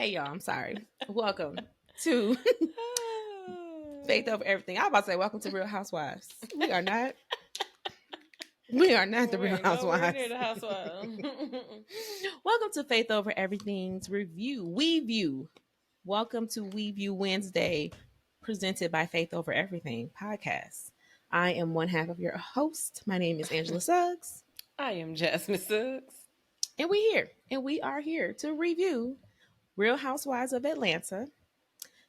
Hey y'all, I'm sorry. Welcome to Faith Over Everything. I was about to say welcome to Real Housewives. We are not. We are not the We Real ain't nowhere Housewives. near the housewife. Welcome to Faith Over Everything's review. We View. Welcome to We View Wednesday, presented by Faith Over Everything podcast. I am one half of your host. My name is Angela Suggs. I am Jasmine Suggs. We are here to review Real Housewives of Atlanta,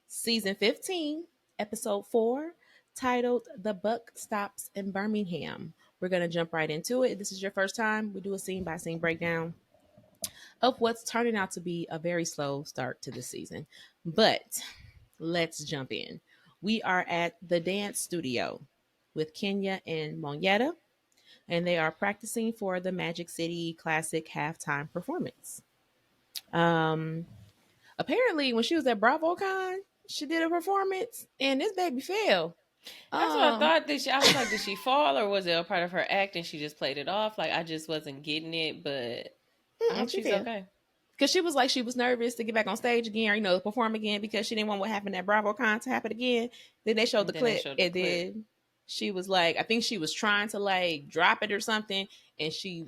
season 15, episode 4, titled The Buck Stops in Birmingham. We're going to jump right into it. If this is your first time, we do a scene by scene breakdown of what's turning out to be a very slow start to the season. But let's jump in. We are at the dance studio with Kenya and Monyetta, and they are practicing for the Magic City Classic halftime performance. Apparently, when she was at BravoCon, she did a performance, and this baby fell. That's what I Um, thought. I was like, did she fall or was it a part of her act and she just played it off? Like, I just wasn't getting it, but I hope she she's fell okay. because she was like she was nervous to get back on stage again, or perform again because she didn't want what happened at BravoCon to happen again. Then they showed And the then they clip, showed the and clip. then she was like, I think she was trying to like drop it or something, and she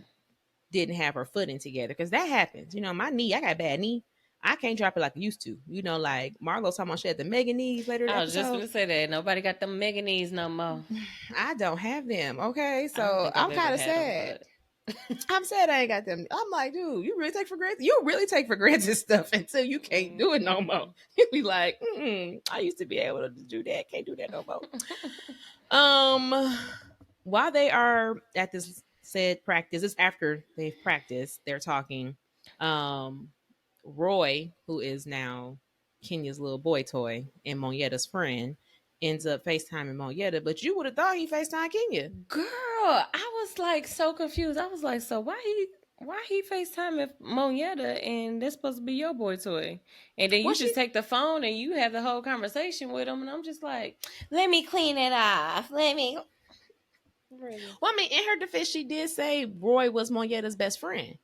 didn't have her footing together because that happens. My knee, I got a bad knee. I can't drop it like I used to. Like Marlo talking about she had the mega knees later in the I was just episode. going to say that. Nobody got them mega knees no more. I don't have them. Okay, I don't so think I've I'm ever kind of had them, sad. but I'm sad I ain't got them. I'm like, dude, you really take for granted. You really take for granted stuff until you can't do it no more. You be like, I used to be able to do that. Can't do that no more. Um, while they are at this said practice, it's after they've practiced. They're talking. Roy, who is now Kenya's little boy toy and Monyetta's friend, ends up FaceTiming Monyetta, but you would have thought he FaceTimed Kenya. girl, I was like so confused. I was like, so why he FaceTime if Monyetta and that's supposed to be your boy toy? And then you Was she? just take the phone and you have the whole conversation with him, and I'm just like, let me clean it off. Let me really. Well, I mean, in her defense, she did say Roy was Monyetta's best friend.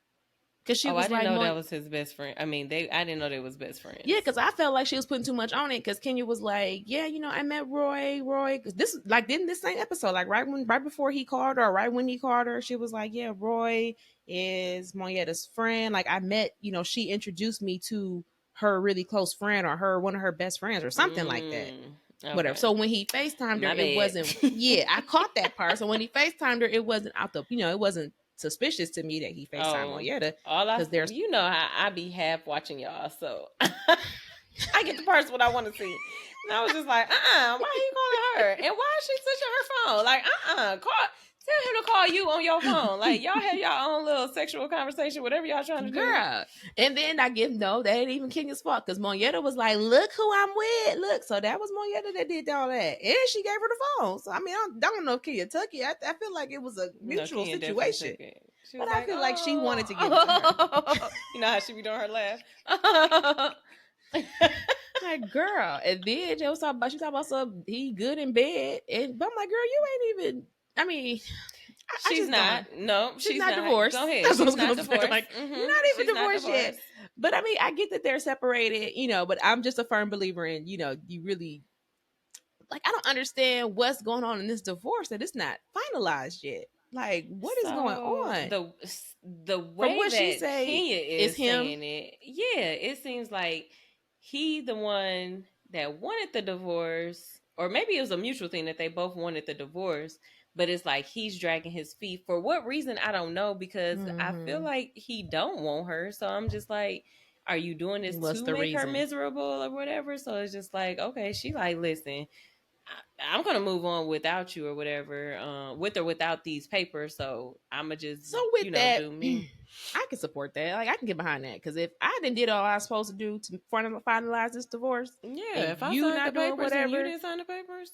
Cause she Oh, I was didn't like, know that was his best friend. I mean, I didn't know they was best yeah, friends. because I felt like she was putting too much on it. Cause Kenya was like, yeah, I met Roy. Cause this like didn't this same episode, like right before he called her, or right when he called her, she was like, yeah, Roy is Monyetta's friend. Like I met, she introduced me to her really close friend or one of her best friends or something like that. Whatever. Okay, So when he FaceTimed her, my it bad. wasn't. Yeah, I caught that part. So when he FaceTimed her, it wasn't out the. It wasn't suspicious to me that he FaceTimed Oh, Monyetta all because there's. you know how I be half watching y'all, so I get the parts what I want to see. And I was just like, why he calling her? And why is she switching her phone? Like, tell him to call you on your phone. Like, y'all have your own little sexual conversation, whatever y'all trying to do. Girl. And then I give no, that ain't even Kenya's fault because Monyetta was like, look who I'm with. Look. So that was Monyetta that did all that. And she gave her the phone. So I mean, I don't know if Kenya took it. I feel like it was a No, mutual Kenya definitely situation. took it. She But was I like, feel like she wanted to give it to her. you know how she be doing her laugh? Like, girl. And then she talking about some he good in bed. But I'm like, girl, you ain't even I mean, I She's just don't. not. No, She's she's not not. Go divorced. ahead. That's what I She's was not gonna say. divorced. Like, you're not even She's not divorced yet. divorced. But I mean, I get that they're separated, but I'm just a firm believer in, you really like I don't understand what's going on in this divorce that it's not finalized yet. Like, what is going So on? the From way what she that say, Kenya is is him. saying it, yeah, it seems like he the one that wanted the divorce, or maybe it was a mutual thing that they both wanted the divorce, but it's like he's dragging his feet for what reason I don't know, because I feel Mm-hmm. like he don't want her. So I'm just like, are you doing this What's to the make her reason? miserable or whatever? So it's just like, okay, she like, listen, I'm gonna move on without you or whatever, with or without these papers. So I'ma just, So with that, do me. I can support that. Like I can get behind that because if I didn't did all I was supposed to do to finalize this divorce, Yeah, and if I you signed the not doing papers and you whatever, didn't sign the papers,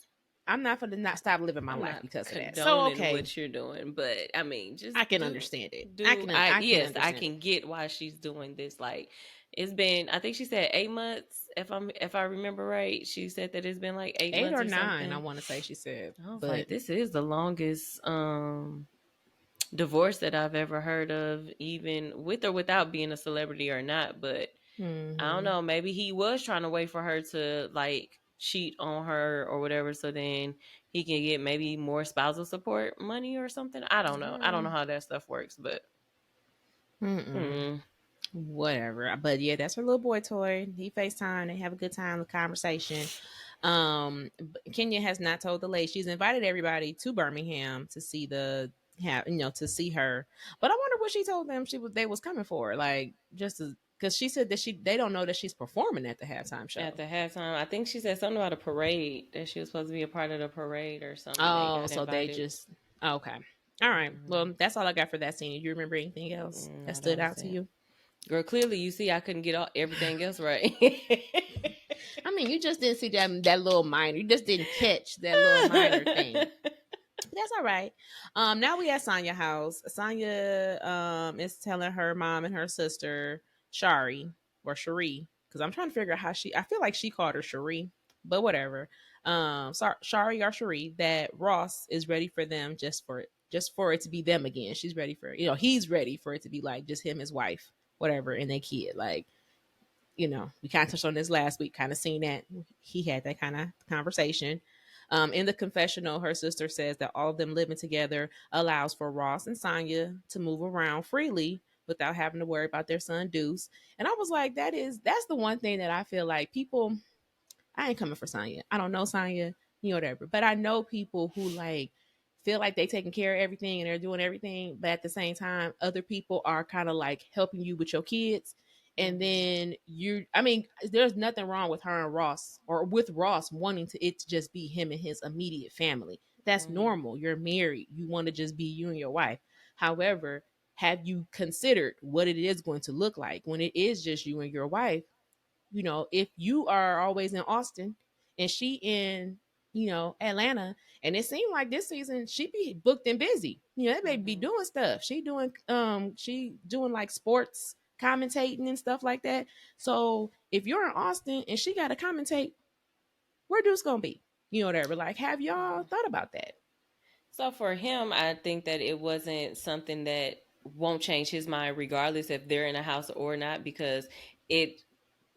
I'm not going to not stop living my I'm life not because of that. So condoning okay, what you're doing, but I mean, just I can understand it. do I I can yes, I understand it. can get why she's doing this. Like, it's been, I think she said 8 months, if I remember right. She said that it's been like eight Eight months or or nine, I something. want to say she said, I was like, but this is the longest divorce that I've ever heard of, even with or without being a celebrity or not. But I don't Mm-hmm. know, maybe he was trying to wait for her to like cheat on her or whatever, so then he can get maybe more spousal support money or something. I don't know. I don't know Girl. how that stuff works, but Mm-mm. mm, Whatever. But yeah, that's her little boy toy. He FaceTime. They have a good time, the conversation. Kenya has not told the lady. She's invited everybody to Birmingham to see to see her. But I wonder what she told them they was coming for. Like just because she said that they don't know that she's performing at the halftime at show. the halftime, I think she said something about a parade, that she was supposed to be a part of the parade or something. They Oh, got so they invited. just okay. All right. Hmm. Well, that's all I got for that scene. Do you remember anything else that No, that stood was out to it. you? Girl, clearly you see I couldn't get everything else right. I mean, you just didn't see that little minor. You just didn't catch that little minor thing. But that's all right. Now we at Sonya house. Sonya is telling her mom and her sister Shari or Cherie, because I'm trying to figure out how I feel like she called her Cherie, but whatever. Shari or Cherie, that Ross is ready for them just for it to be them again. She's ready for he's ready for it to be like just him, his wife, whatever, and their kid. Like we kind of touched on this last week, kind of seen that he had that kind of conversation. In the confessional, her sister says that all of them living together allows for Ross and Sonya to move around freely without having to worry about their son Deuce. And I was like, that's the one thing that I feel like people. I ain't coming for Sonya. I don't know Sonya, whatever. But I know people who like feel like they taking care of everything and they're doing everything, but at the same time, other people are kind of like helping you with your kids. And Hmm. then I mean, there's nothing wrong with her and Ross or with Ross wanting it to just be him and his immediate family. That's Hmm. normal. You're married. You want to just be you and your wife. However, have you considered what it is going to look like when it is just you and your wife? If you are always in Austin and she in, Atlanta, and it seemed like this season she be booked and busy. That baby be Hmm. doing stuff. She doing like sports commentating and stuff like that. So if you're in Austin and she gotta commentate, where Deuce gonna be? Whatever. Like, have y'all thought about that? So for him, I think that it wasn't something that won't change his mind regardless if they're in a house or not, because it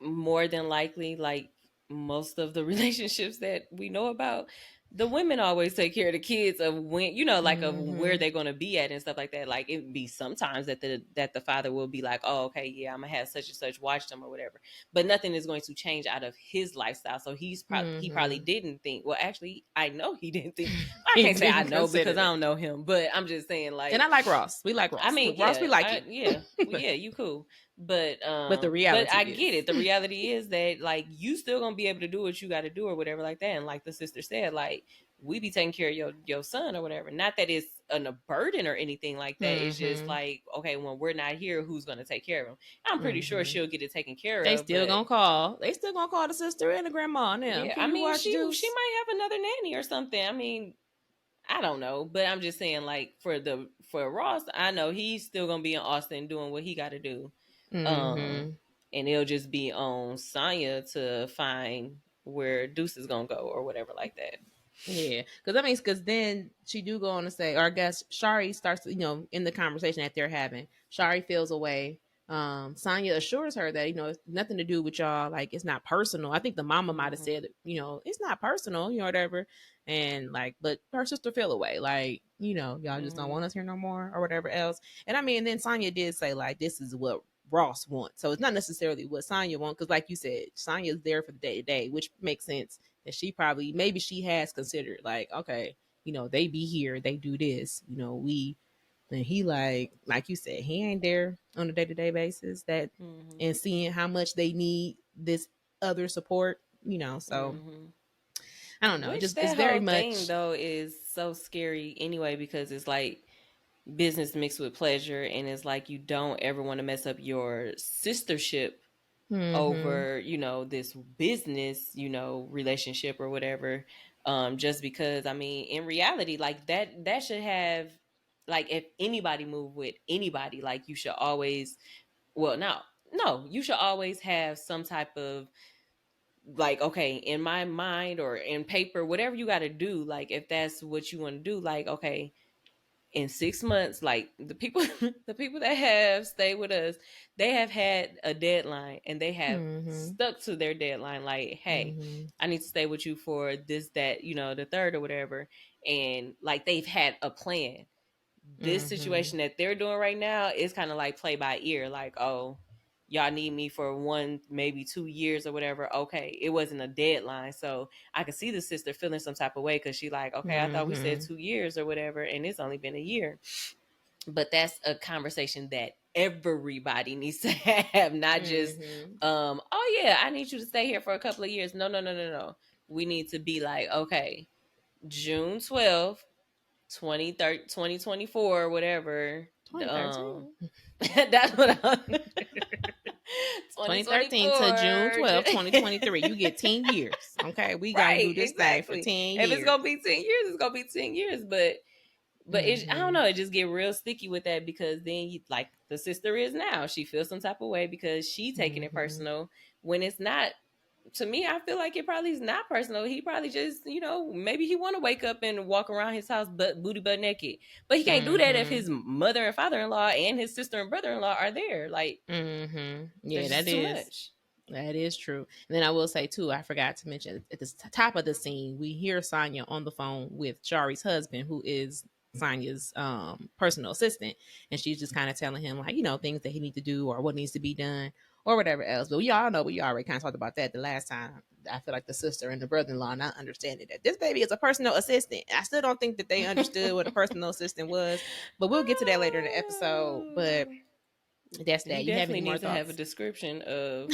more than likely, like most of the relationships that we know about, the women always take care of the kids of when, like of where Mm-hmm. they're going to be at and stuff like that. Like it would be sometimes that the father will be like, oh, okay, yeah, I'm gonna have such and such watch them or whatever, but nothing is going to change out of his lifestyle. So he probably Mm-hmm. didn't think, well, actually I know he didn't think. I He can't say I didn't know consider because I it. don't know him, but I'm just saying, And like, I like Ross. We like I Ross. mean, Ross, we like yeah, you. well, yeah, you cool, but But the but reality I get is. it. The reality is that like you still gonna be able to do what you got to do or whatever like that. And like the sister said, like we be taking care of your son or whatever. Not that it's a burden or anything like that. It's just Mm-hmm. like, okay, when we're not here, who's gonna take care of him? I'm pretty sure Mm-hmm. she'll get it taken care They of, still but gonna call. They still gonna call the sister and the grandma and them. yeah, Can I you mean, watch she Deuce? might have another nanny or something. I mean, I don't know, but I'm just saying, like for Ross, I know he's still gonna be in Austin doing what he got to do. Um, Mm-hmm. and it'll just be on Sonya to find where Deuce is gonna go or whatever like that. Yeah, because then she do go on to say, or I guess Shari starts, in the conversation that they're having. Shari feels away. Sonya assures her that it's nothing to do with y'all. Like it's not personal. I think the mama might have Hmm. said, it's not personal, whatever. And like, but her sister feel away, like y'all just don't Hmm. want us here no more or whatever else. And I mean, and then Sonya did say like this is what Ross wants, so it's not necessarily what Sonya wants because, like you said, Sonya's there for the day to day, which makes sense that she probably maybe she has considered like, okay, they be here, they do this, we and he like you said, he ain't there on a day to day basis that Hmm. and seeing how much they need this other support, so Hmm. I don't know. Which It's that very whole thing much though is so scary anyway, because it's like business mixed with pleasure, and it's like you don't ever want to mess up your sistership mm-hmm. over this business relationship or whatever, just because I mean in reality like that should have, like if anybody move with anybody, like you should always, well no, you should always have some type of, like, okay, in my mind or in paper, whatever you got to do, like if that's what you want to do, like okay, in 6 months, like the people the people that have stayed with us, they have had a deadline and they have Mm-hmm. stuck to their deadline. Like, hey, Mm-hmm. I need to stay with you for this, that, the third or whatever. And like they've had a plan. This Mm-hmm. situation that they're doing right now is kind of like play by ear. Like, oh, y'all need me for 1 maybe 2 years or whatever. Okay, it wasn't a deadline, so I could see the sister feeling some type of way because she like, okay, I thought we said Mm-hmm. 2 years or whatever, and it's only been a year. But that's a conversation that everybody needs to have, not just Mm-hmm. oh yeah, I need you to stay here for a couple of years. No, no, no, no, no. We need to be like, okay, June 12th, 2024, whatever. Um 2013. that's what I 2013 to June 12th, 2024. 2023. You get 10 years. Okay. We got to Right, do this thing for exactly. 10 If it's gonna years. be 10 years, it's gonna be 10 years. But I don't Mm-hmm. know, it just get real sticky with that because then you, like the sister is now, she feels some type of way because she taking it Mm-hmm. personal when it's not. To me, I feel like it probably is not personal. He probably just, maybe he want to wake up and walk around his house butt naked, but he can't do that if Mm-hmm. his mother and father-in-law and his sister and brother-in-law are there. Like, Mm-hmm. that's Yeah, just that too is. much. That is true. And then I will say too, I forgot to mention at the top of the scene, we hear Sonya on the phone with Shari's husband, who is Sonya's personal assistant, and she's just kind of telling him like things that he needs to do or what needs to be done or whatever else. But we all know we already kind of talked about that the last time. I feel like the sister and the brother-in-law not understanding that this baby is a personal assistant. I still don't think that they understood what a personal assistant was, but we'll get to that later in the episode. But that's He that. You have any definitely more needs to have a thoughts? description of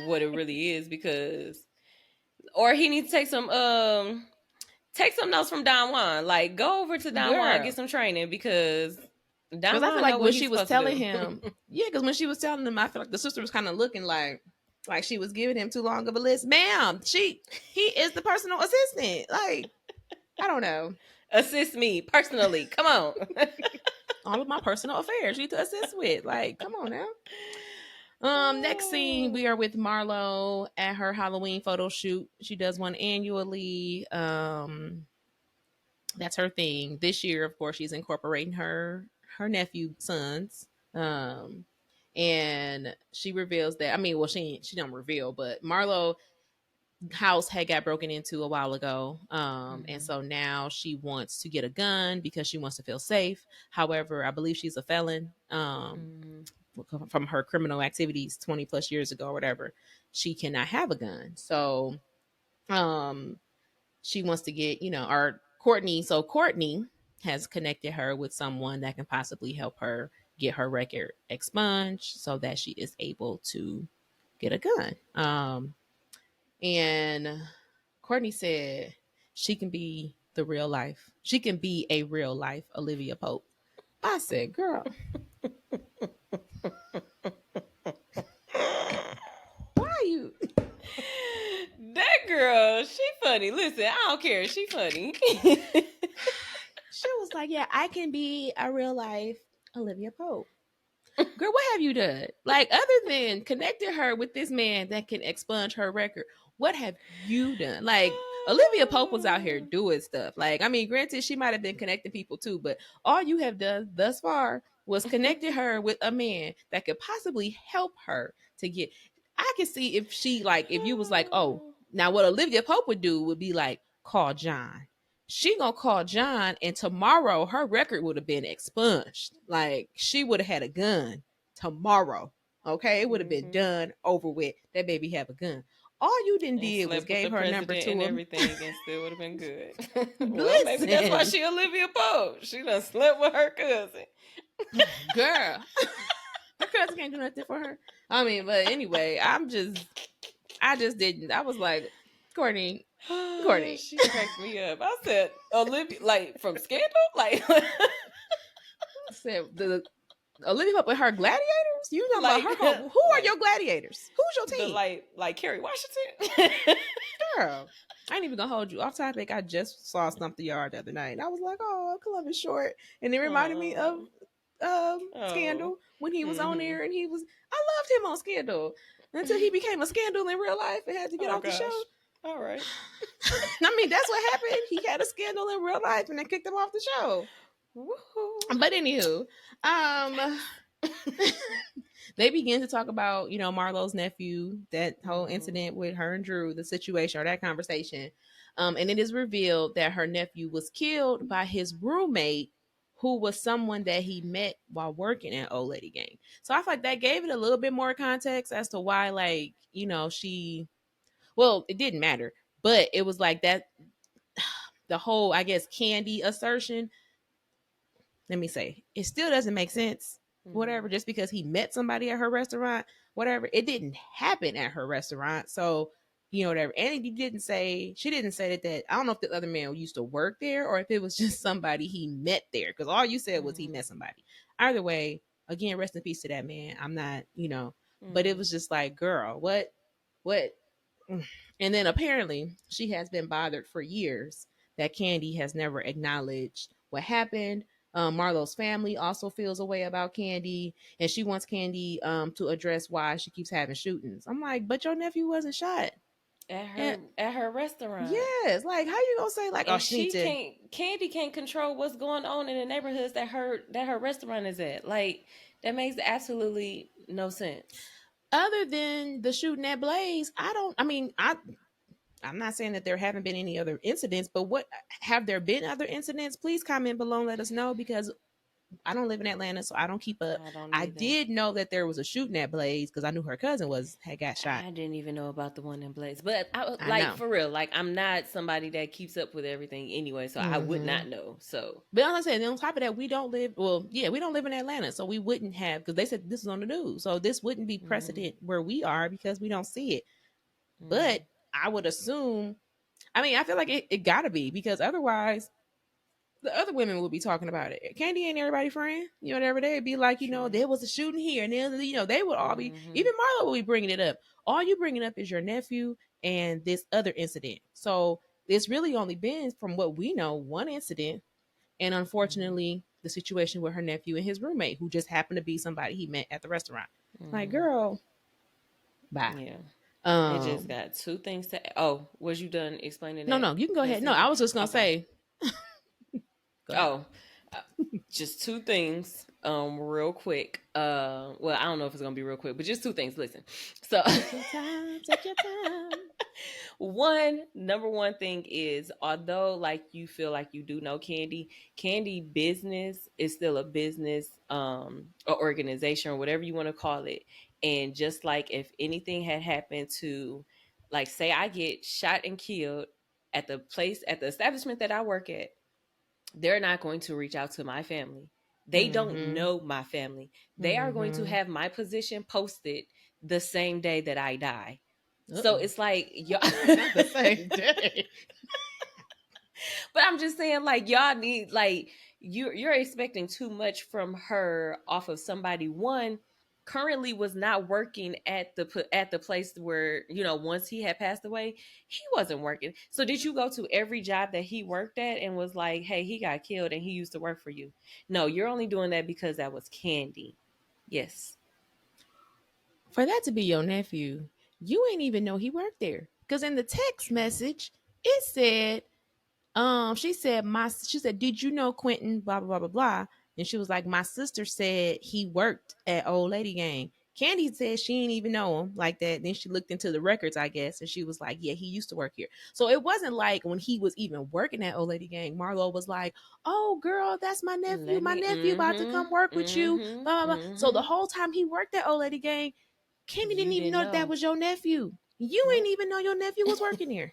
what it really is, because, or he needs to take some notes from Don Juan. Like, go over to Don Juan, Girl, get some training, because because Don I feel Juan know like what when he's she was supposed to telling do. him, yeah, because when she was telling him, I feel like the sister was kind of looking like she was giving him too long of a list. Ma'am, he is the personal assistant. Like, I don't know. Assist me personally. Come on. All of my personal affairs you to assist with. Like, come on now. Next scene, we are with Marlo at her Halloween photo shoot. She does one annually. That's her thing. This year, of course, she's incorporating her nephew sons. And she reveals that, I mean, well, she don't reveal, but Marlo house had got broken into a while ago. And Mhm. so now she wants to get a gun because she wants to feel safe. However, I believe she's a felon. Mhm. From her criminal activities 20 plus years ago or whatever, she cannot have a gun. So um she wants to get, our Courtney. So Courtney has connected her with someone that can possibly help her get her record expunged so that she is able to get a gun. And Courtney said she can be the real life. She can be a real life Olivia Pope. I said, girl, why are you? That girl, she funny. Listen, I don't care. She funny. She was like, yeah, I can be a real life Olivia Pope. Girl, what have you done? Like, other than connecting her with this man that can expunge her record, what have you done? Like, Olivia Pope was out here doing stuff. Like, I mean, granted, she might have been connecting people too, but all you have done thus far was connected her with a man that could possibly help her to get. I could see if if you was like, oh, now what Olivia Pope would do would be like, call John. She gonna call John, and tomorrow her record would have been expunged. Like, she would have had a gun tomorrow. Okay, it would have been Mhm. done over with. That baby have a gun. All you didn't And did was slept with gave the her number president and to him. everything, and still would have been good. Well, maybe that's why Listen, she Olivia Pope. She done slept with her cousin. girl, her cousin can't do nothing for her. I mean, but anyway, I just didn't. I was like, Courtney, Courtney. She cracked me up. I said, Olivia, like from Scandal? Like, I said the Olivia Pope with her gladiators. You talking about like, her home? Who are like your gladiators? Who's your the team? like Kerry Washington. Girl, I ain't even gonna hold you off topic. I just saw Stump the Yard the other night, and I was like, "Oh, Columbus Short," and it reminded me of Oh, oh, Scandal when he was on mm-hmm. there, and I loved him on Scandal until he became a scandal in real life and had to get Oh off the gosh. show. All right. I mean, that's what happened. He had a scandal in real life, and they kicked him off the show. Woohoo. But anywho, um, Yikes. they begin to talk about, Marlo's nephew, that whole Mm-hmm. incident with her and Drew, the situation or that conversation. And it is revealed that her nephew was killed by his roommate, who was someone that he met while working at Old Lady Gang. So I feel like that gave it a little bit more context as to why, like, well, it didn't matter, but it was like that, the whole, I guess, Candy assertion, let me say, it still doesn't make sense. Mm-hmm. Whatever, just because he met somebody at her restaurant, whatever, it didn't happen at her restaurant. So, whatever. And she didn't say that. I don't know if the other man used to work there or if it was just somebody he met there. Because all you said was he Mm-hmm. met somebody. Either way, again, rest in peace to that man. I'm not, but it Mm-hmm. was just like, girl, what? And then apparently she has been bothered for years that Candy has never acknowledged what happened. Marlo's family also feels a way about Candy, and she wants Candy to address why she keeps having shootings. I'm like, but your nephew wasn't shot. And At her restaurant. yes, like how you gonna say like, oh, And she need she to? can't Candy can't control what's going on in the neighborhoods that her restaurant is at. Like that makes absolutely no sense. Other than the shooting at Blaze, I don't. I mean, I'm not saying that there haven't been any other incidents, but what have there been other incidents? Please comment below and let us know because I don't live in Atlanta, so I don't keep up. I don't I either. did know that there was a shooting at Blaze because I knew her cousin had got shot. I didn't even know about the one in Blaze. But I like know. for real, like I'm not somebody that keeps up with everything anyway, so I would Mm-hmm. not know. So But like I said, on top of that, we don't live. Well, yeah, we don't live in Atlanta, so we wouldn't have because they said this is on the news, so this wouldn't be mm-hmm, precedent where we are because we don't see it. mm-hmm, But I would assume. I mean, I feel like it got to be because otherwise the other women would be talking about it. Candy ain't everybody friend. Whatever they'd be like, true. there was a shooting here, and then they would all be. Mm-hmm, Even Marlo would be bringing it up. All you bringing up is your nephew and this other incident. So it's really only been, from what we know, one incident, and mm-hmm, unfortunately, the situation with her nephew and his roommate, who just happened to be somebody he met at the restaurant. Like, mm-hmm. girl, bye. Yeah. It just Um, got two things to. Oh, was you done explaining no, that no, you can go that ahead. No, scene? I was just gonna Okay. say, go ahead. Oh, uh, just two things. Real quick. Well, I don't know if it's gonna be real quick, but just two things. Listen. So, Take your time. Take your time. one number one thing is, although like you feel like you do know Candy business is still a business, or organization or whatever you want to call it. And just like if anything had happened to, like, say I get shot and killed at the establishment that I work at, they're not going to reach out to my family. They don't Mm-hmm. know my family. They are going to Mm-hmm. have my position posted the same day that I die. So Uh-oh. it's like y'all Not the same day. but I'm just saying, like, y'all need, like, you're expecting too much from her off of somebody. One currently was not working at the place where, once he had passed away, he wasn't working. So did you go to every job that he worked at and was like, hey, he got killed and he used to work for you? No, you're only doing that because that was Candy. Yes. For that to be your nephew, you ain't even know he worked there. Because in the text True. message, it said, she said, did you know Quentin? Blah blah blah blah blah. And she was like, my sister said he worked at Old Lady Gang. Candy said she didn't even know him like that. Then she looked into the records, I guess, and she was like, yeah, he used to work here. So it wasn't like when he was even working at Old Lady Gang, Marlo was like, oh girl, that's my nephew. Let My me nephew about to come work with you. Blah blah blah. So the whole time he worked at Old Lady Gang, Candy didn't You even didn't know that know. was your nephew. You ain't Nope. even know your nephew was working there.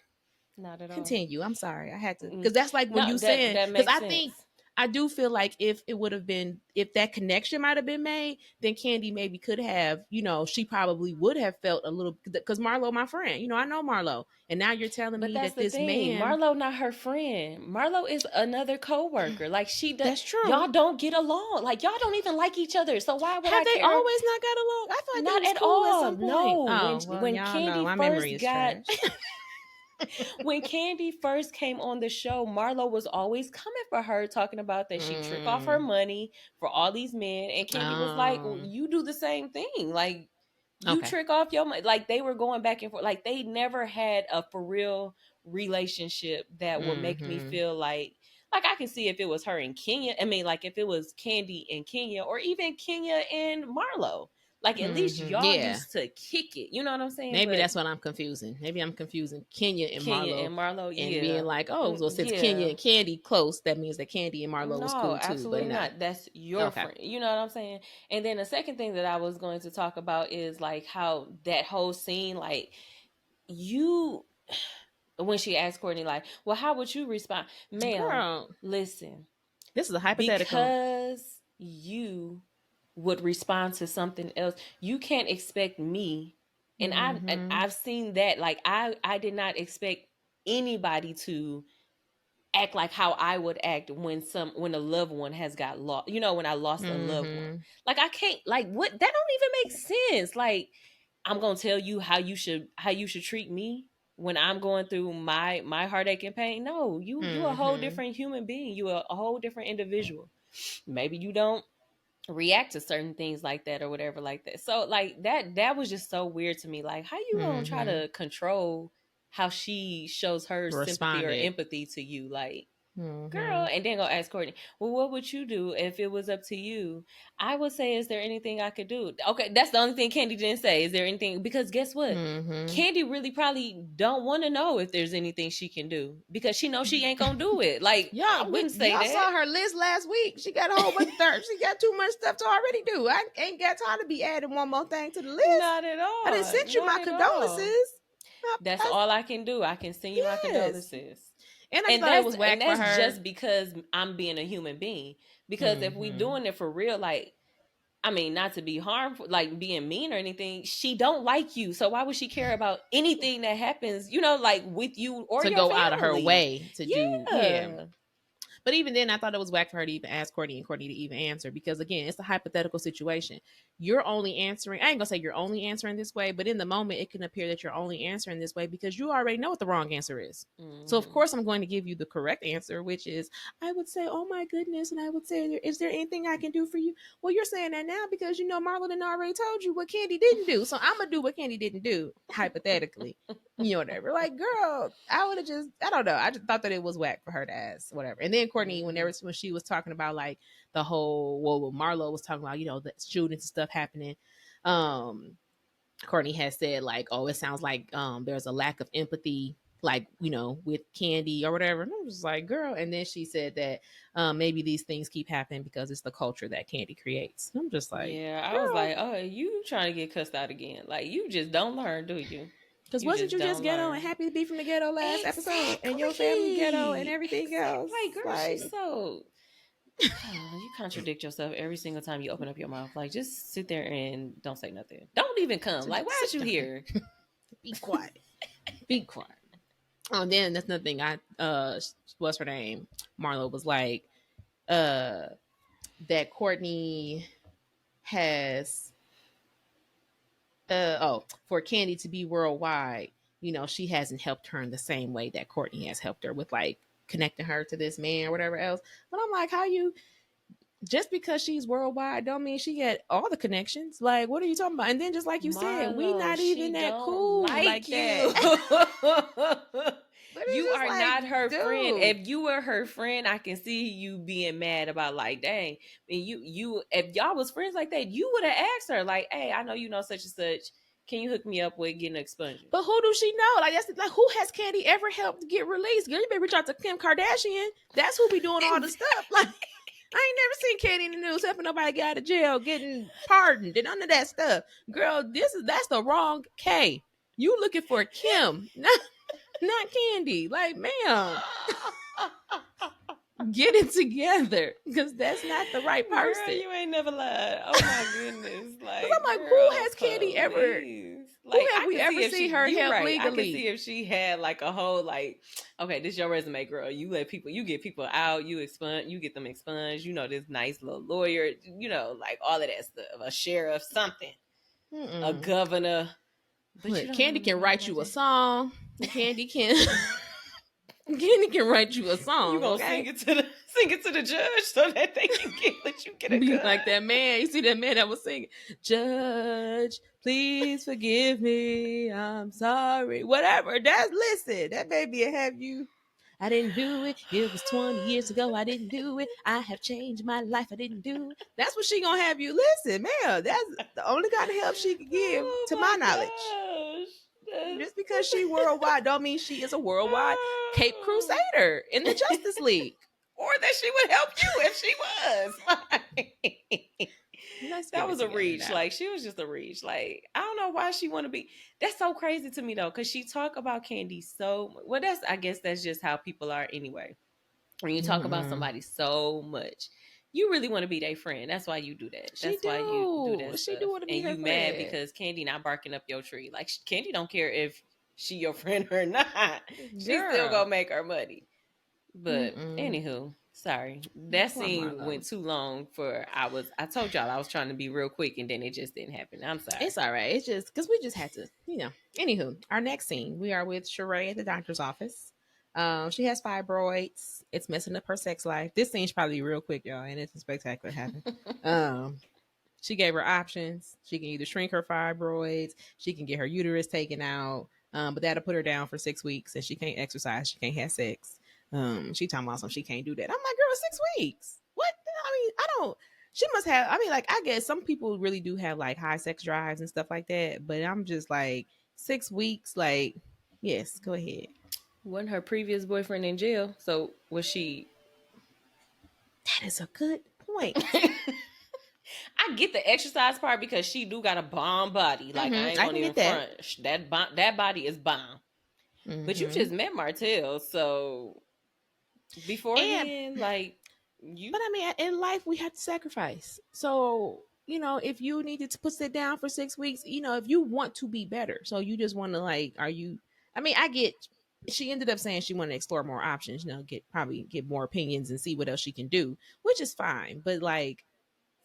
Not at all. Continue. I'm sorry. I had to, because Mm. that's like when No, you that saying, that because makes I think sense. I do feel like if it would have been, if that connection might have been made, then Candy maybe could have, she probably would have felt a little, because Marlo, my friend, I know Marlo, and now you're telling But me that's that the this thing. man, Marlo not her friend. Marlo is another coworker. Like she does. that's true. Y'all don't get along. Like y'all don't even like each other. So why would Have I they care? always not got along? I feel like they Not was at cool at all. some point. No. Oh well, When y'all know Candy my memory first is got trash. when Candy first came on the show, Marlo was always coming for her, talking about that she trick off her Mm. money for all these men. And Candy was like, well, Um. you do the same thing. Like, you Okay. trick off your money. Like, they were going back and forth. Like, they never had a for real relationship that would make me Mm-hmm. feel Like I can see if it was her in Kenya. I mean, like if it was Candy in Kenya, or even Kenya and Marlo. Like at least y'all Yeah. used to kick it. You know what I'm saying? Maybe But that's what I'm confusing. Maybe I'm confusing Kenya and Kenya Marlo and Marlo, and being yeah. like, oh, well, since Kenya Yeah. and Candy close, that means that Candy and Marlo was No, cool too. But absolutely no. not. That's your Okay. friend. You know what I'm saying? And then the second thing that I was going to talk about is like how that whole scene, like you, when she asked Courtney, like, well, how would you respond? Ma'am, Girl, listen, this is a hypothetical. because you would respond to something else, you can't expect me. And Mm-hmm. I've seen that. Like I did not expect anybody to act like how I would act when a loved one has got lost. You know, when I lost a loved one. Mm-hmm. Like I can't, like what, that don't even make sense. Like I'm gonna tell you how you should treat me when I'm going through my heartache and pain. No, you a whole Mm-hmm. different human being. You a whole different individual. Maybe you don't react to certain things like that or whatever like that. So like that was just so weird to me. Like how you gonna try Mm-hmm. to control how she shows her sympathy or Responded. empathy to you? Like Mm-hmm. girl, and then go ask Courtney, well, what would you do if it was up to you? I would say, is there anything I could do? Okay, that's the only thing Candy didn't say. Is there anything? Because guess what? Mm-hmm. Candy really probably don't want to know if there's anything she can do because she knows she ain't gonna do it. Like I wouldn't say Y'all that. saw her list last week. She got a whole bunch of third. She got too much stuff to already do. I ain't got time to be adding one more thing to the list. Not at I didn't all. send you Not my at all. condolences. That's all I can do. I can send you my Yes. condolences. And I just And thought it was whack for that's her. just because I'm being a human being. Because if we Mm-hmm. doing it for real, like I mean, not to be harmful, like being mean or anything, she don't like you. So why would she care about anything that happens, you know, like with you or To your go out of her family? way to do, yeah. Yeah. But even then, I thought it was whack for her to even ask Courtney and Courtney to even answer because, again, it's a hypothetical situation. You're only answering, I ain't gonna say you're only answering this way, but in the moment, it can appear that you're only answering this way because you already know what the wrong answer is. So, of Mm-hmm. course, I'm going to give you the correct answer, which is I would say, oh my goodness. And I would say, is there anything I can do for you? Well, you're saying that now because you know Marlon already told you what Candy didn't do. So, I'm gonna do what Candy didn't do, hypothetically. You know, whatever. Like, girl, I would have just, I don't know. I just thought that it was whack for her to ask, whatever. And then Courtney, Mm-hmm. when she was talking about like the whole, well, Marlo was talking about, you know, the shootings and stuff happening. Um, Courtney has said like, oh, it sounds like there's a lack of empathy, like, you know, with Candy or whatever. And I was just like, girl. And then she said that maybe these things keep happening because it's the culture that Candy creates. And I'm just like, Yeah, I was girl, like, oh, you trying to get cussed out again? Like you just don't learn, do you? because You wasn't just you just don't ghetto and learn. happy to be from the ghetto last episode, and your family ghetto and Exactly. everything Exactly. else? Like, girl, Like, she's so. You contradict yourself every single time you open up your mouth. Like, just sit there and don't say nothing. Don't even come. so Like, just why is sit you down, here? be quiet, be quiet. Oh, then that's another thing. What's her name? Marlo was like, that Courtney has, for Candy to be worldwide. You know, she hasn't helped her in the same way that Courtney has helped her with like connecting her to this man or whatever else. But I'm like, how you just because she's worldwide don't mean she get all the connections. Like, what are you talking about? And then just like you said, we Marlo, not she even that don't cool like like that. you. But it's You just are like, not her friend. dude. If you were her friend, I can see you being mad about like, dang. And you if y'all was friends like that, you would have asked her, like, hey, I know you know such and such. Can you hook me up with getting expunged? But who do she know? Like, that's like, who has Candy ever helped get released? Girl, you better reach out to Kim Kardashian. That's who be doing all the stuff. Like, I ain't never seen Candy in the news helping nobody get out of jail, getting pardoned, and none of that stuff. Girl, that's the wrong K. You looking for Kim, not Candy. Like, ma'am, get it together, because that's not the right Girl, person. you ain't never lied. Oh my goodness. Because Like, I'm like, who girl, has Candy ever? please. Who Like, have I we can see ever if seen she, her you help right. I can legally? see if she had like a whole, like, okay, this your resume, girl. You let people, you get people out, you get them expunged, you know, this nice little lawyer, you know, like all of that stuff, a sheriff, something, a Mm-mm. governor. But you Look, don't Candy want can nobody write like you a that. song. Candy can. Candy can write you a You song, gonna okay? sing it to the judge so that they can let you get a Be gun. like that man. You see that man that was singing, Judge, please forgive me. I'm sorry. Whatever. That's listen. That baby will have you. I didn't do it. It was 20 years ago. I didn't do it. I have changed my life. I didn't do it. That's what she gonna have you listen, man. That's the only kind of help she could give, Oh to my knowledge. my gosh. Just because she worldwide don't mean she is a worldwide Cape Crusader in the Justice League. Or that she would help you if she was. Let's That get it was a together reach. now. Like, she was just a reach. Like, I don't know why she want to be. That's so crazy to me though, because she talk about Candy so well. That's, I guess that's just how people are anyway. When you talk about Mm-mm. somebody so much, you really want to be their friend. That's why you do that. She That's why you do do. that She stuff. do want to be And her you mad friend. because Candy not barking up your tree. Like, Candy don't care if she your friend or not. She still Girl. gonna make her money. But Mm-mm. anywho, sorry. That Poor scene Marlo. went too long for I told y'all I was trying to be real quick and then it just didn't happen. I'm sorry. It's all right. It's just because we just had to, Anywho, our next scene, we are with Sheree at the doctor's office. She has fibroids. It's messing up her sex life. This scene's probably real quick, y'all, and it's spectacular happen. Um, she gave her options. She can either shrink her fibroids, she can get her uterus taken out, but that'll put her down for 6 weeks, and she can't exercise, she can't have sex. She talking about something she can't do that. I'm like, girl, 6 weeks. What? I mean, I don't. She must have. I mean, like, I guess some people really do have like high sex drives and stuff like that. But I'm just like 6 weeks. Like, yes, go ahead. Wasn't her previous boyfriend in jail? So was she? That is a good point. I get the exercise part because she do got a bomb body. Like, I ain't I gonna can even get that. front. That body is bomb. But you Mm-hmm. just met Martell, so And beforehand, like, you. But I mean, in life, we have to sacrifice. So, if you needed to put sit down for 6 weeks, if you want to be better, so you just want to like, are you? I mean, I get. She ended up saying she wanted to explore more options. Get more opinions and see what else she can do, which is fine. But like,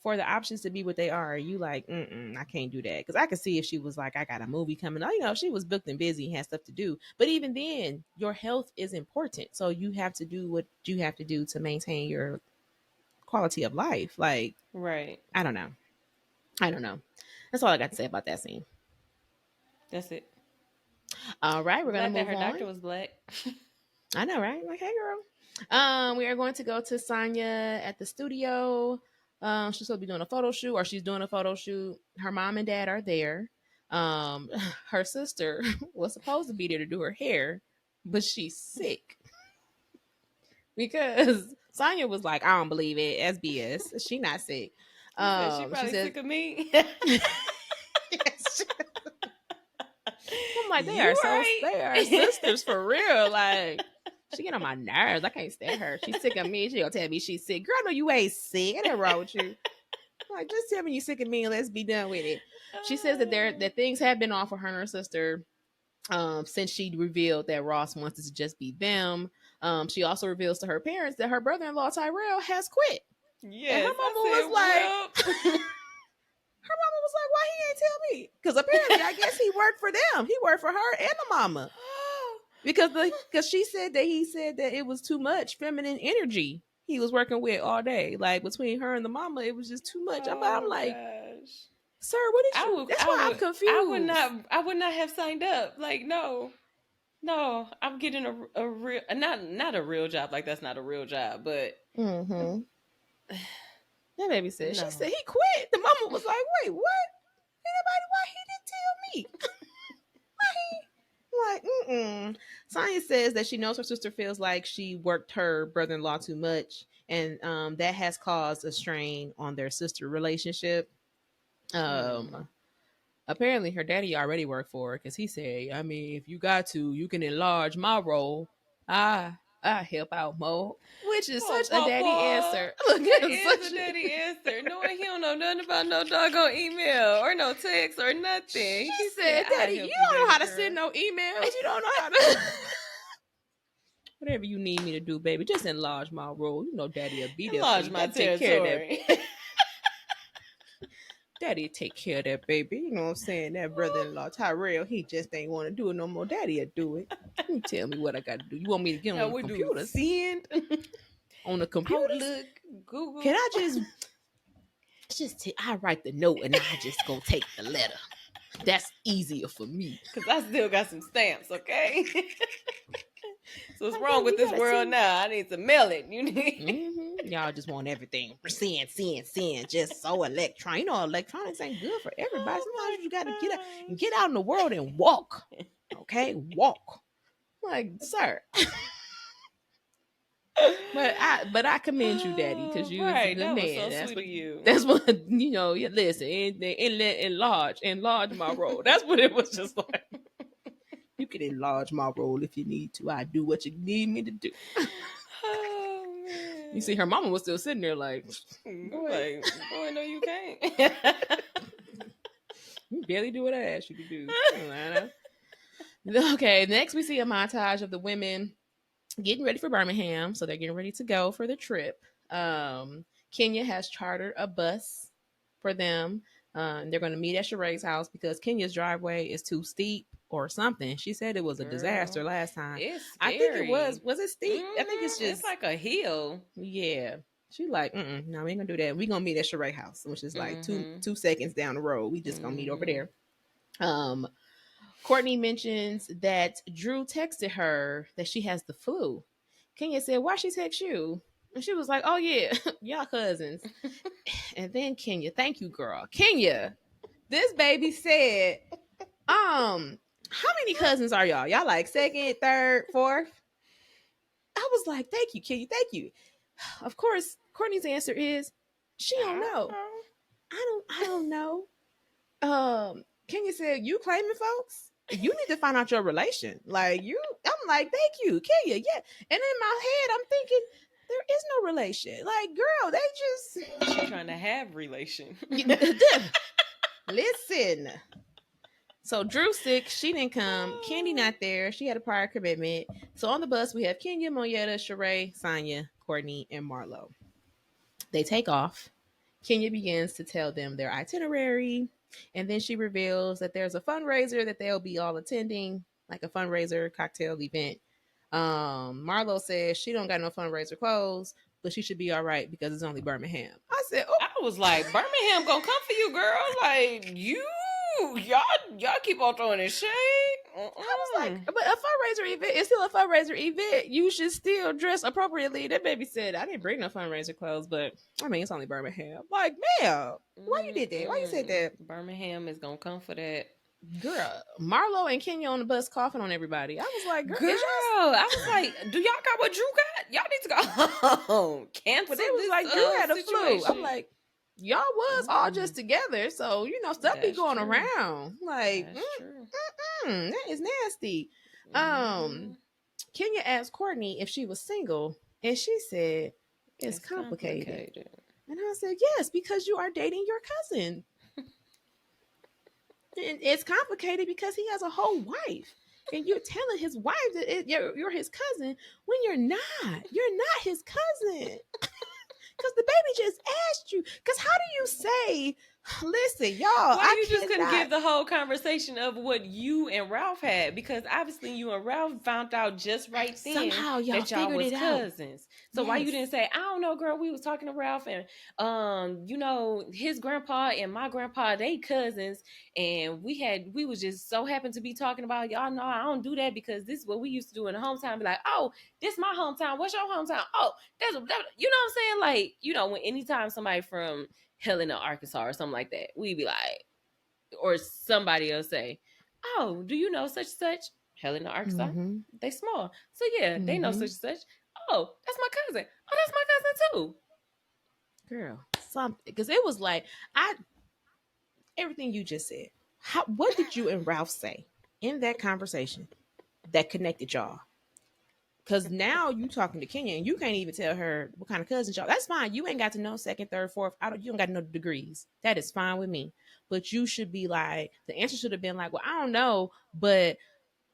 for the options to be what they are you like, I can't do that. Because I could see if she was like, I got a movie coming on, if she was booked and busy and had stuff to do. But even then, your health is important, so you have to do what you have to do to maintain your quality of life. Like, Right. I don't know. I don't know. That's all I got to say about that scene. That's it. All right, we're gonna Glad that move her on. doctor was black. I know, right? Like, hey, girl. We are going to go to Sonya at the studio. She's supposed to be doing a photo shoot, or she's doing a photo shoot. Her mom and dad are there. Um, her sister was supposed to be there to do her hair, but she's sick because Sonya was like, "I don't believe it. SBS. She not sick." She said she She probably says, sick of me. I'm like, You right. they are sisters for real. Like, she get on my nerves. I can't stand her. She's sick of me. She gonna tell me she's sick. Girl, I know you ain't sick. Ain't nothing wrong with you. I'm like, just tell me you sick of me and let's be done with it. She says that things have been off for her and her sister since she revealed that Ross wants it to just be them. She also reveals to her parents that her brother-in-law Tyrell has quit. And her Yes, mama was like, I said, well. her mama was like, why he ain't tell me? Because apparently, I guess he worked for them. He worked for her and the mama. Because she said that he said that it was too much feminine energy he was working with all day. Like, between her and the mama, it was just too much. I'm Oh like, gosh. sir, what is I you? would That's I why I'm would confused. I would not have signed up. Like, no. No, I'm getting a real, not a real job. Like, that's not a real job, but Mm-hmm. That baby said, she no. said he quit. The mama was like, wait, what? Anybody, why he didn't tell me? Like, Sonya says that she knows her sister feels like she worked her brother-in-law too much, and that has caused a strain on their sister relationship. Hmm. Apparently her daddy already worked for her because he said, I mean, if you got to, you can enlarge my role. I help out more, which is Oh, such a daddy Papa. answer. Look, That it's is a such daddy answer. Knowing he don't know nothing about no doggone email or no text or nothing. She He said, said, I Daddy, you help you, don't know baby how to girl. send no emails. You don't know how to. Whatever you need me to do, baby, just enlarge my role. You know, Daddy will be there for Enlarge you. my Daddy take care of that. territory. Daddy take care of that baby. You know what I'm saying? That brother-in-law Tyrell, he just ain't want to do it no more. Daddy'll do it. You tell me what I got to do. You want me to get Now on the we do computers? send, On the computers? Outlook, Can Google. I I write the note and I just go take the letter. That's easier for me. Because I still got some stamps, okay? So what's Like, wrong baby, with you this gotta world see. now? I need to mail it. You need. Y'all just want everything sin, just so electronic. You know, electronics ain't good for everybody. Oh Sometimes my you just gotta gosh. get out in the world and walk. Okay, walk. Like, sir. But I commend you, Daddy, because Oh, you was a right. good That was man. so sweet of you. That's what you listen, enlarge my role. That's what it was just like. You can enlarge my role if you need to. I do what you need me to do. Oh You see, man. her mama was still sitting there like, I'm boy, like, boy, no, you can't. you barely do what I asked you to do. Okay, next we see a montage of the women getting ready for Birmingham. So they're getting ready to go for the trip. Kenya has chartered a bus for them. They're going to meet at Sheree's house because Kenya's driveway is too steep or something. She said it was a disaster Girl, last time. it's I think it was. scary. Was it steep? I think it's It's just, like a hill. yeah. She like, no, we ain't gonna do that. We gonna meet at Sheree's house, which is like two Mm-hmm. 2 seconds down the road. We just gonna meet over Mm-hmm. there. Um, Courtney mentions that Drew texted her that she has the flu. Kenya said, "Why she text you?" And she was like, "Oh yeah, y'all cousins." And then Kenya, thank you, girl. Kenya, this baby said, how many cousins are y'all? Y'all like second, third, fourth? I was like, thank you, Kenya, thank you. Of course, Courtney's answer is she don't I know. I don't know. Kenya said, you claiming folks? You need to find out your relation. Like you, I'm like, thank you, Kenya. Yeah. And in my head, I'm thinking, there is no relation. Like, girl, they just She trying to have relation. listen. So Drew sick, she didn't come. Candy Oh. not there. She had a prior commitment. So on the bus we have Kenya, Monietta, Sheree, Sonia, Courtney, and Marlo. They take off. Kenya begins to tell them their itinerary, and then she reveals that there's a fundraiser that they'll be all attending, like a fundraiser cocktail event. Marlo says she don't got no fundraiser clothes, but she should be all right because it's only Birmingham. I said, oh, I was like, Birmingham gonna come for you, girl. Like y'all keep on throwing this shade. I was like, but a fundraiser event is still a fundraiser event. You should still dress appropriately. That baby said, I didn't bring no fundraiser clothes, but I mean, it's only Birmingham. Like, ma'am, why you did that? Why you said that? Birmingham is gonna come for that. Girl, Marlo and Kenya on the bus coughing on everybody. I was like, girl, Girl, is y'all? I was like, do y'all got what Drew got? Y'all need to go home. Cancel But they was this like, Drew had a flu. situation. I'm like, y'all was all just together, so stuff be That's going true. around. Like, That's true. that is nasty. Mhm. Kenya asked Courtney if she was single, and she said it's It's complicated. complicated. And I said, yes, because you are dating your cousin. And it's complicated because he has a whole wife. And you're telling his wife that you're his cousin when you're not. You're not his cousin. Because the baby just asked you. Because how do you say, listen, y'all, Why I you just couldn't cannot. give the whole conversation of what you and Ralph had? Because obviously you and Ralph found out just right then Somehow y'all that y'all figured was it out. cousins. So why you Yes. didn't say, I don't know, girl, we was talking to Ralph and his grandpa and my grandpa, they cousins, and we was just so happened to be talking about, y'all know I don't do that because this is what we used to do in the hometown. Be like, oh, this my hometown. What's your hometown? Oh, you know what I'm saying? Like, when anytime somebody from Helena, Arkansas, or something like that, we'd be like, or somebody else say, "Oh, do you know such and such?" Helena, Arkansas, Mm-hmm. they small, so yeah, they know Mm-hmm. such and such. Oh, that's my cousin. Oh, that's my cousin too. Girl, something. Because it was like, everything you just said. What did you and Ralph say in that conversation that connected y'all? Because now you talking to Kenya and you can't even tell her what kind of cousins y'all. That's fine. You ain't got to know second, third, fourth. You don't got to know the degrees. That is fine with me. But you should be like, the answer should have been like, well, I don't know, but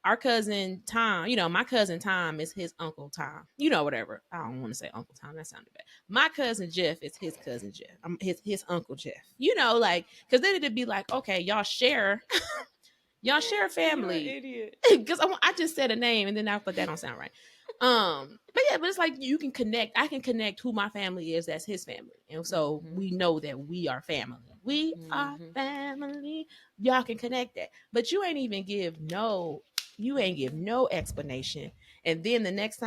our cousin Tom, my cousin Tom is his uncle Tom. Whatever. I don't want to say Uncle Tom. That sounded bad. My cousin Jeff is his cousin Jeff. His uncle Jeff. Like, because then it'd be like, okay, y'all share You're an family. idiot. Because I just said a name and then I thought that don't sound right. But it's like you can connect. I can connect who my family is. That's his family, and so we know that we are family. We are family. Y'all can connect that, but you ain't give no explanation. And then the next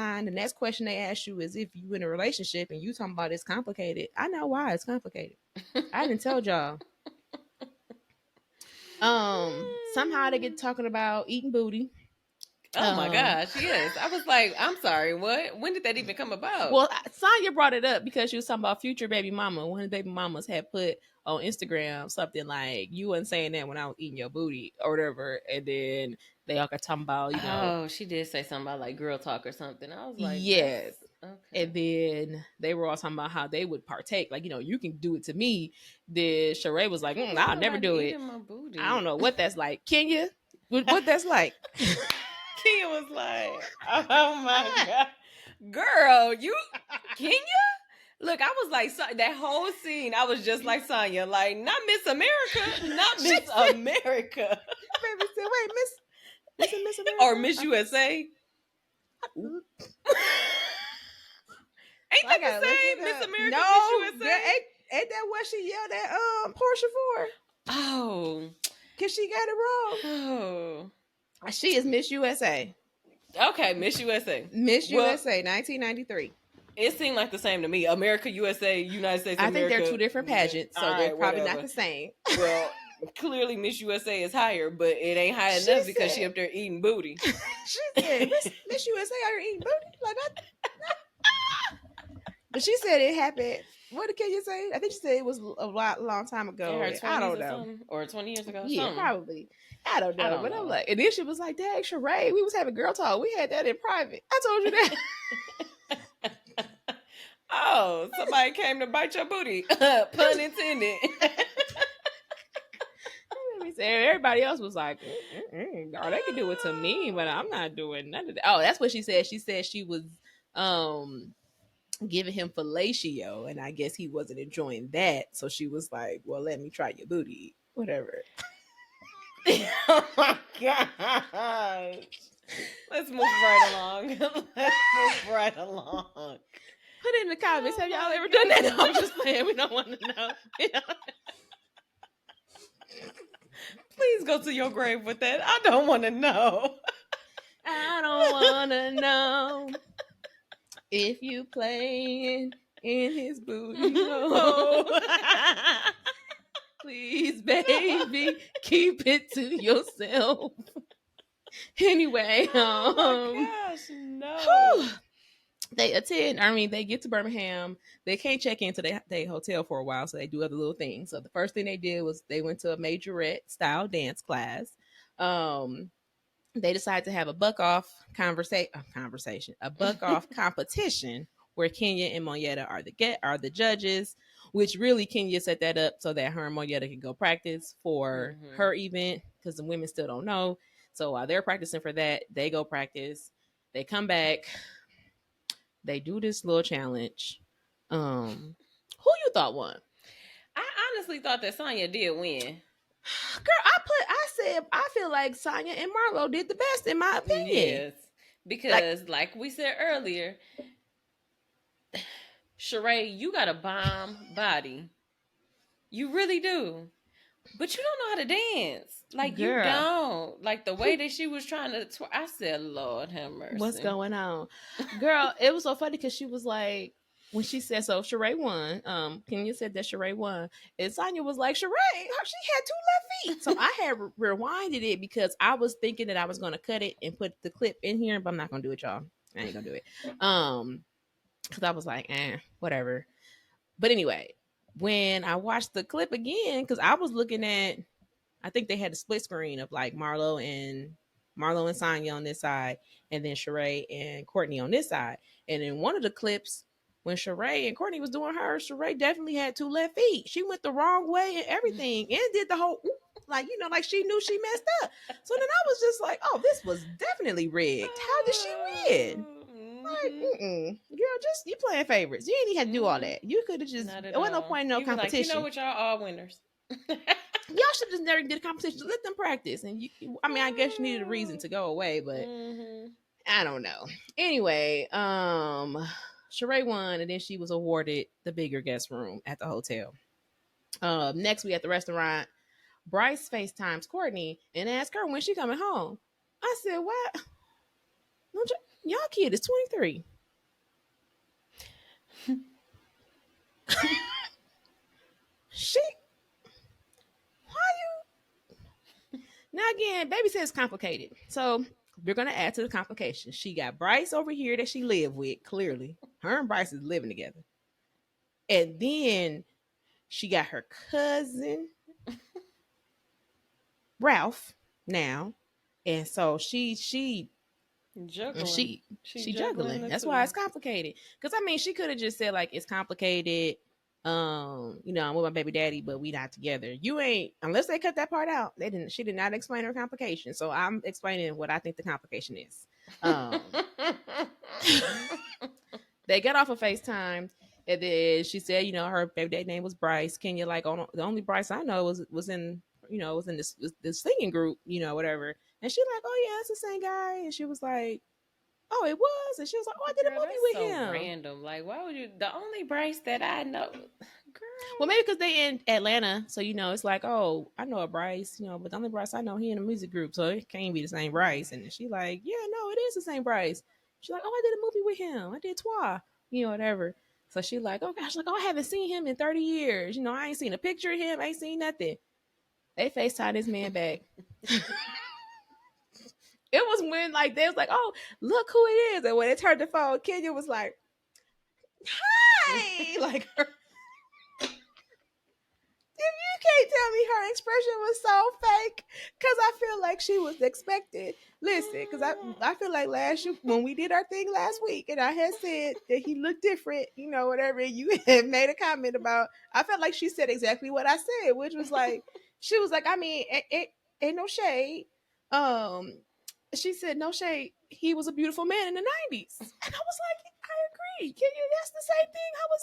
question they ask you is if you in a relationship and you talking about it's complicated. I know why it's complicated. I didn't tell y'all. Somehow they get talking about eating booty. Oh my gosh, yes. I was like, I'm sorry, what? When did that even come about? Well, Sonya brought it up because she was talking about future baby mama. One of the baby mamas had put on Instagram something like, "You wasn't saying that when I was eating your booty" or whatever. And then they all got talking about, Oh, she did say something about like girl talk or something. I was like, yeah. that's okay. And then they were all talking about how they would partake. Like, you can do it to me. Then Sheree was like, I'll never do it. My booty. I don't know what that's like. Kenya, what that's like? Kenya was like, oh my God. Girl, you, Kenya? Look, I was like, that whole scene, I was just like Sonya, like, not Miss America, not Miss America. Baby said, wait, Miss America? Or Miss USA? Ain't that the same? Miss America, no, Miss USA? Ain't that what she yelled at Portia for? Oh. Because she got it wrong. Oh. She is Miss USA. Okay, Miss USA. Miss USA, 1993. It seemed like the same to me. America, USA, United States of America. I think they're two different pageants, so they're probably not the same. Well, clearly Miss USA is higher, but it ain't high enough because she up there eating booty. She said, Miss USA out here eating booty? Like that? But she said it happened. What did Kenya say? I think she said it was a long time ago. I don't know. Or 20 years ago. Yeah, probably. I don't know. But I'm like, and then she was like, dang, Sheree, we was having girl talk. We had that in private. I told you that. Oh, somebody came to bite your booty. Pun intended. Everybody else was like, oh, they can do it to me, but I'm not doing none of that. Oh, that's what she said. She said she was giving him fellatio, and I guess he wasn't enjoying that. So she was like, well, let me try your booty. Whatever. Oh my gosh. Let's move right along. Put it in the comments. Have y'all ever done that? No, I'm just playing. We don't want to know. Please go to your grave with that. I don't want to know. I don't want to know if you playing in his booty. No. Please, baby, keep it to yourself. Anyway, oh my gosh, no. They get to Birmingham. They can't check into their hotel for a while, so they do other little things. So the first thing they did was they went to a majorette style dance class. They decided to have a buck off a buck off competition where Kenya and Monietta are the judges, which really Kenya set that up so that her and Monietta can go practice for her event because the women still don't know. So while they're practicing for that, they go practice. They come back. They do this little challenge. Who you thought won? I honestly thought that Sonya did win. Girl, I feel like Sonya and Marlo did the best in my opinion. Yes. Because like we said earlier, Sheree, you got a bomb body. You really do. But you don't know how to dance. Like, girl, you don't. Like, the way that she was trying to I said, Lord have mercy. What's going on? Girl, it was so funny because she was like, when she said, so Sheree won, Kenya said that Sheree won. And Sonya was like, Sheree, she had 2 left feet. So I had rewinded it because I was thinking that I was going to cut it and put the clip in here, but I'm not going to do it, y'all. I ain't going to do it. Because I was like, whatever. But anyway, when I watched the clip again, because I was looking at, I think they had a split screen of like Marlo and Sonya on this side, and then Sheree and Courtney on this side. And in one of the clips, when Sheree and Courtney was doing hers, Sheree definitely had 2 left feet. She went the wrong way and everything, and did the whole like she knew she messed up. So then I was just like, oh, this was definitely rigged. How did she win? Like, girl, just you playing favorites. You ain't even had to do all that. You could have just. There wasn't no point in no competition. Like, you know what, y'all all winners. Y'all should just never did a competition. Let them practice. And I guess you needed a reason to go away, but I don't know. Anyway, Sheree won, and then she was awarded the bigger guest room at the hotel. Next, we at the restaurant. Bryce FaceTimes Courtney and asked her when she coming home. I said, what? Y'all kid is 23. She now again, baby says complicated. So we're gonna add to the complication. She got Bryce over here that she live with. Clearly, her and Bryce is living together, and then she got her cousin Ralph now, and so Juggling. she Juggling juggling. the That's why two. it's complicated. Because I mean, she could have just said like it's complicated. I'm with my baby daddy, but we not together. You ain't unless they cut that part out. They didn't. She did not explain her complication. So I'm explaining what I think the complication is. They got off of FaceTime, and then she said, her baby daddy name was Bryce. Kenya like, oh, the only Bryce I know was in this singing group, whatever. And she like, oh yeah, it's the same guy. And she was like, oh, it was. And she was like, oh, I did a Girl, movie that's with so him. random. Like, why would you? The only Bryce that I know, Well, girl. maybe because they in Atlanta, so it's like, oh, I know a Bryce, but the only Bryce I know, he in a music group, so it can't be the same Bryce. And she like, yeah, no, it is the same Bryce. She's like, oh, I did a movie with him. I did Twa, whatever. So she like, oh gosh, like, oh, I haven't seen him in 30 years. I ain't seen a picture of him. I ain't seen nothing. They FaceTime this man back. It was when like they was like, oh, look who it is. And when they turned the phone, Kenya was like, hi, like her. You can't tell me her expression was so fake because I feel like she was expected. Listen, because I feel like last year when we did our thing last week and I had said that he looked different, whatever, you had made a comment about, I felt like she said exactly what I said, which was like, she was like, I mean, it ain't no shade. She said, no shade. He was a beautiful man in the 90s. And I was like, I agree. Can you? That's the same thing I was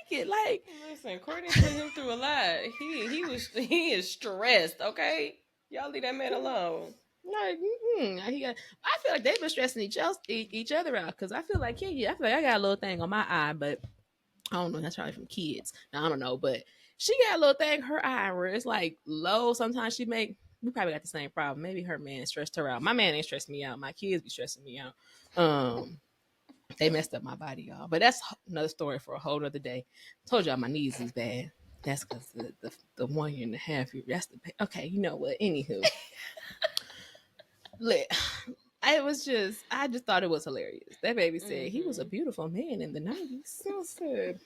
thinking. Like, Listen, Courtney put him through a lot. He is stressed. Okay, y'all leave that man alone. like, I feel like they've been stressing each other out because I feel like Kenya, I feel like I got a little thing on my eye, but I don't know. That's probably from kids. I don't know, but she got a little thing her eye where it's like low. Sometimes she make. We probably got the same problem. Maybe her man stressed her out. My man ain't stressing me out. My kids be stressing me out. They messed up my body, y'all. But that's another story for a whole other day. I told y'all my knees is bad. That's because the 1 year and a half. That's the okay. You know what? Anywho, I just thought it was hilarious. That baby said he was a beautiful man in the 90s. So said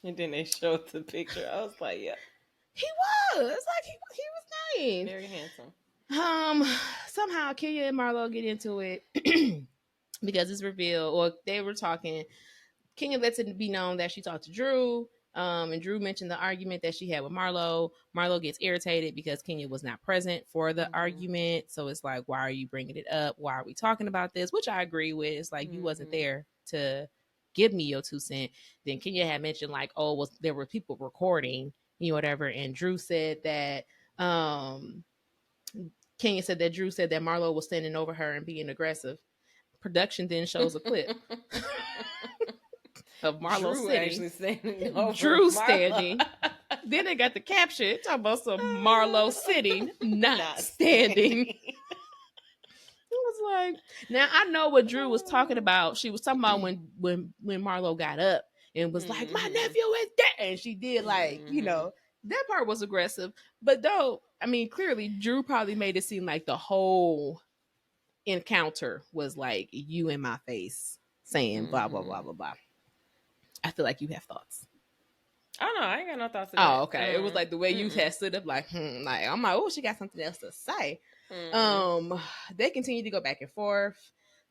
And then they showed the picture. I was like, yeah, he was like he was nice. very handsome. Somehow Kenya and Marlo get into it because it's revealed, or they were talking. Kenya lets it be known that she talked to Drew. And Drew mentioned the argument that she had with Marlo. Marlo gets irritated because Kenya was not present for the argument. So it's like, why are you bringing it up? Why are we talking about this? Which I agree with. It's like, you wasn't there to give me your 2 cents. Then Kenya had mentioned like, oh, there were people recording, whatever. And Drew said that, Kenya said that Drew said that Marlo was standing over her and being aggressive. Production then shows a clip of Marlo Drew sitting. actually standing over Drew Marlo. standing. Then they got the caption talking about some Marlo sitting, not standing. It was like, now I know what Drew was talking about. She was talking about when Marlo got up and was like, my nephew is dead. And she did like, that part was aggressive. But though, I mean, clearly Drew probably made it seem like the whole encounter was like you in my face saying blah, blah, blah, blah, blah. I feel like you have thoughts. Oh no, I ain't got no thoughts. Oh, okay. It was like the way you had stood up, like, like I'm like, oh, she got something else to say. They continue to go back and forth.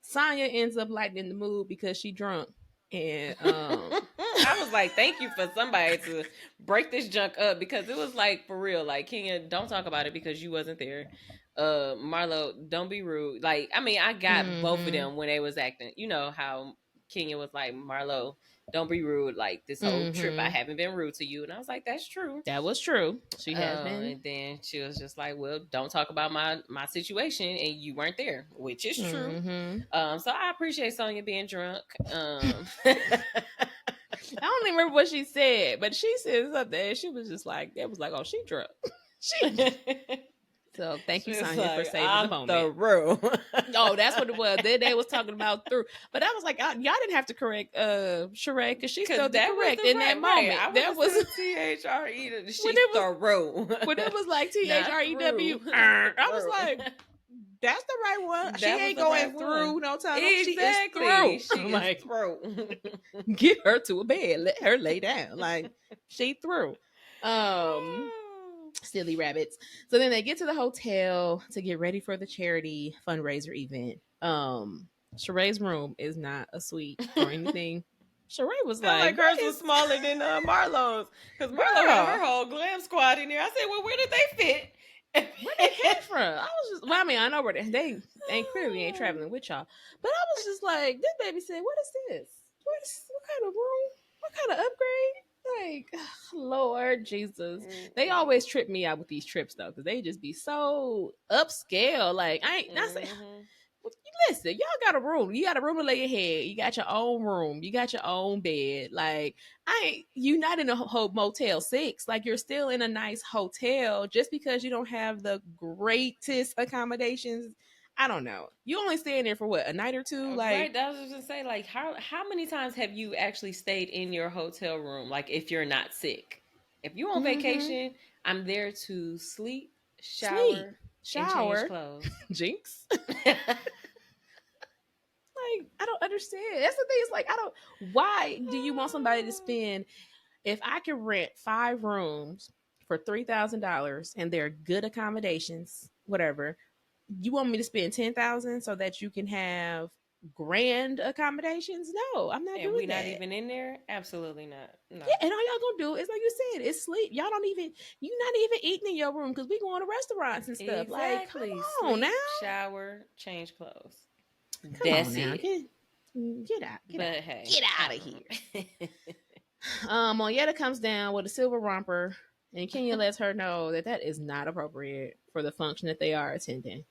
Sonya ends up lightening the mood because she drunk, and I was like, thank you for somebody to break this junk up because it was like for real. Like Kenya, don't talk about it because you wasn't there. Marlo, don't be rude. Like, I mean, I got both of them when they was acting. You know how Kenya was like, Marlo, don't be rude. Like this whole trip, I haven't been rude to you, and I was like, that's true. That was true. She has been. And then she was just like, well, don't talk about my situation, and you weren't there, which is true. So I appreciate Sonya being drunk. I don't even remember what she said, but she said something. She was just like, that was like, oh, she drunk. So thank you, She was Sonya, for like, saving the I'm moment. through. Oh, that's what it was. Then they was talking about through, but I was like, y'all didn't have to correct Sheree because she Because spelled it that was correct the in that right. moment. I would That have was said THRE. when She it was through. when it was like Not THREW. through. I was Through. like, that's the right one. She That was ain't the going right one. through no tunnel. She is Exactly. through. She I'm is like, through. get her to a bed. Let her lay down. Like she through. Silly rabbits. So then they get to the hotel to get ready for the charity fundraiser event. Sheree's room is not a suite or anything. Sheree was Felt like like, hers "What was is smaller than Marlo's. Because Marlo had girl? her whole glam squad in there. I said, well, where did they fit? Where they came from?" I was just, well, I mean, I know where they ain't clearly ain't traveling with y'all, but I was just like, this baby said, "What is this? What kind of room? What kind of upgrade?" Like, Lord Jesus, they always trip me out with these trips though, because they just be so upscale. Like, I ain't not saying. Listen, y'all got a room. You got a room to lay your head. You got your own room. You got your own bed. Like, I ain't, you not in a Motel 6. Like, you're still in a nice hotel just because you don't have the greatest accommodations. I don't know. You only stay in there for what, a night or two? Like, Right, that was just gonna say, like, how many times have you actually stayed in your hotel room? Like, if you're not sick, if you're on vacation, I'm there to sleep, sleep, shower, and change shower, clothes. jinx. Like, I don't understand. That's the thing. It's like, I don't, why do you want somebody to spend, if I can rent 5 rooms for $3,000 and they're good accommodations, whatever, you want me to spend 10,000 so that you can have grand accommodations? No, I'm not And doing we that. not even in there? Absolutely not. No. Yeah, and all y'all gonna do is like you said, is sleep. Y'all don't even, you not even eating in your room because we going to restaurants and stuff. Like, come Exactly. on Sleep, now, shower, change clothes. come on That's now, it. get out, But hey, get out of here. Monyetta comes down with a silver romper, and Kenya lets her know that that is not appropriate for the function that they are attending.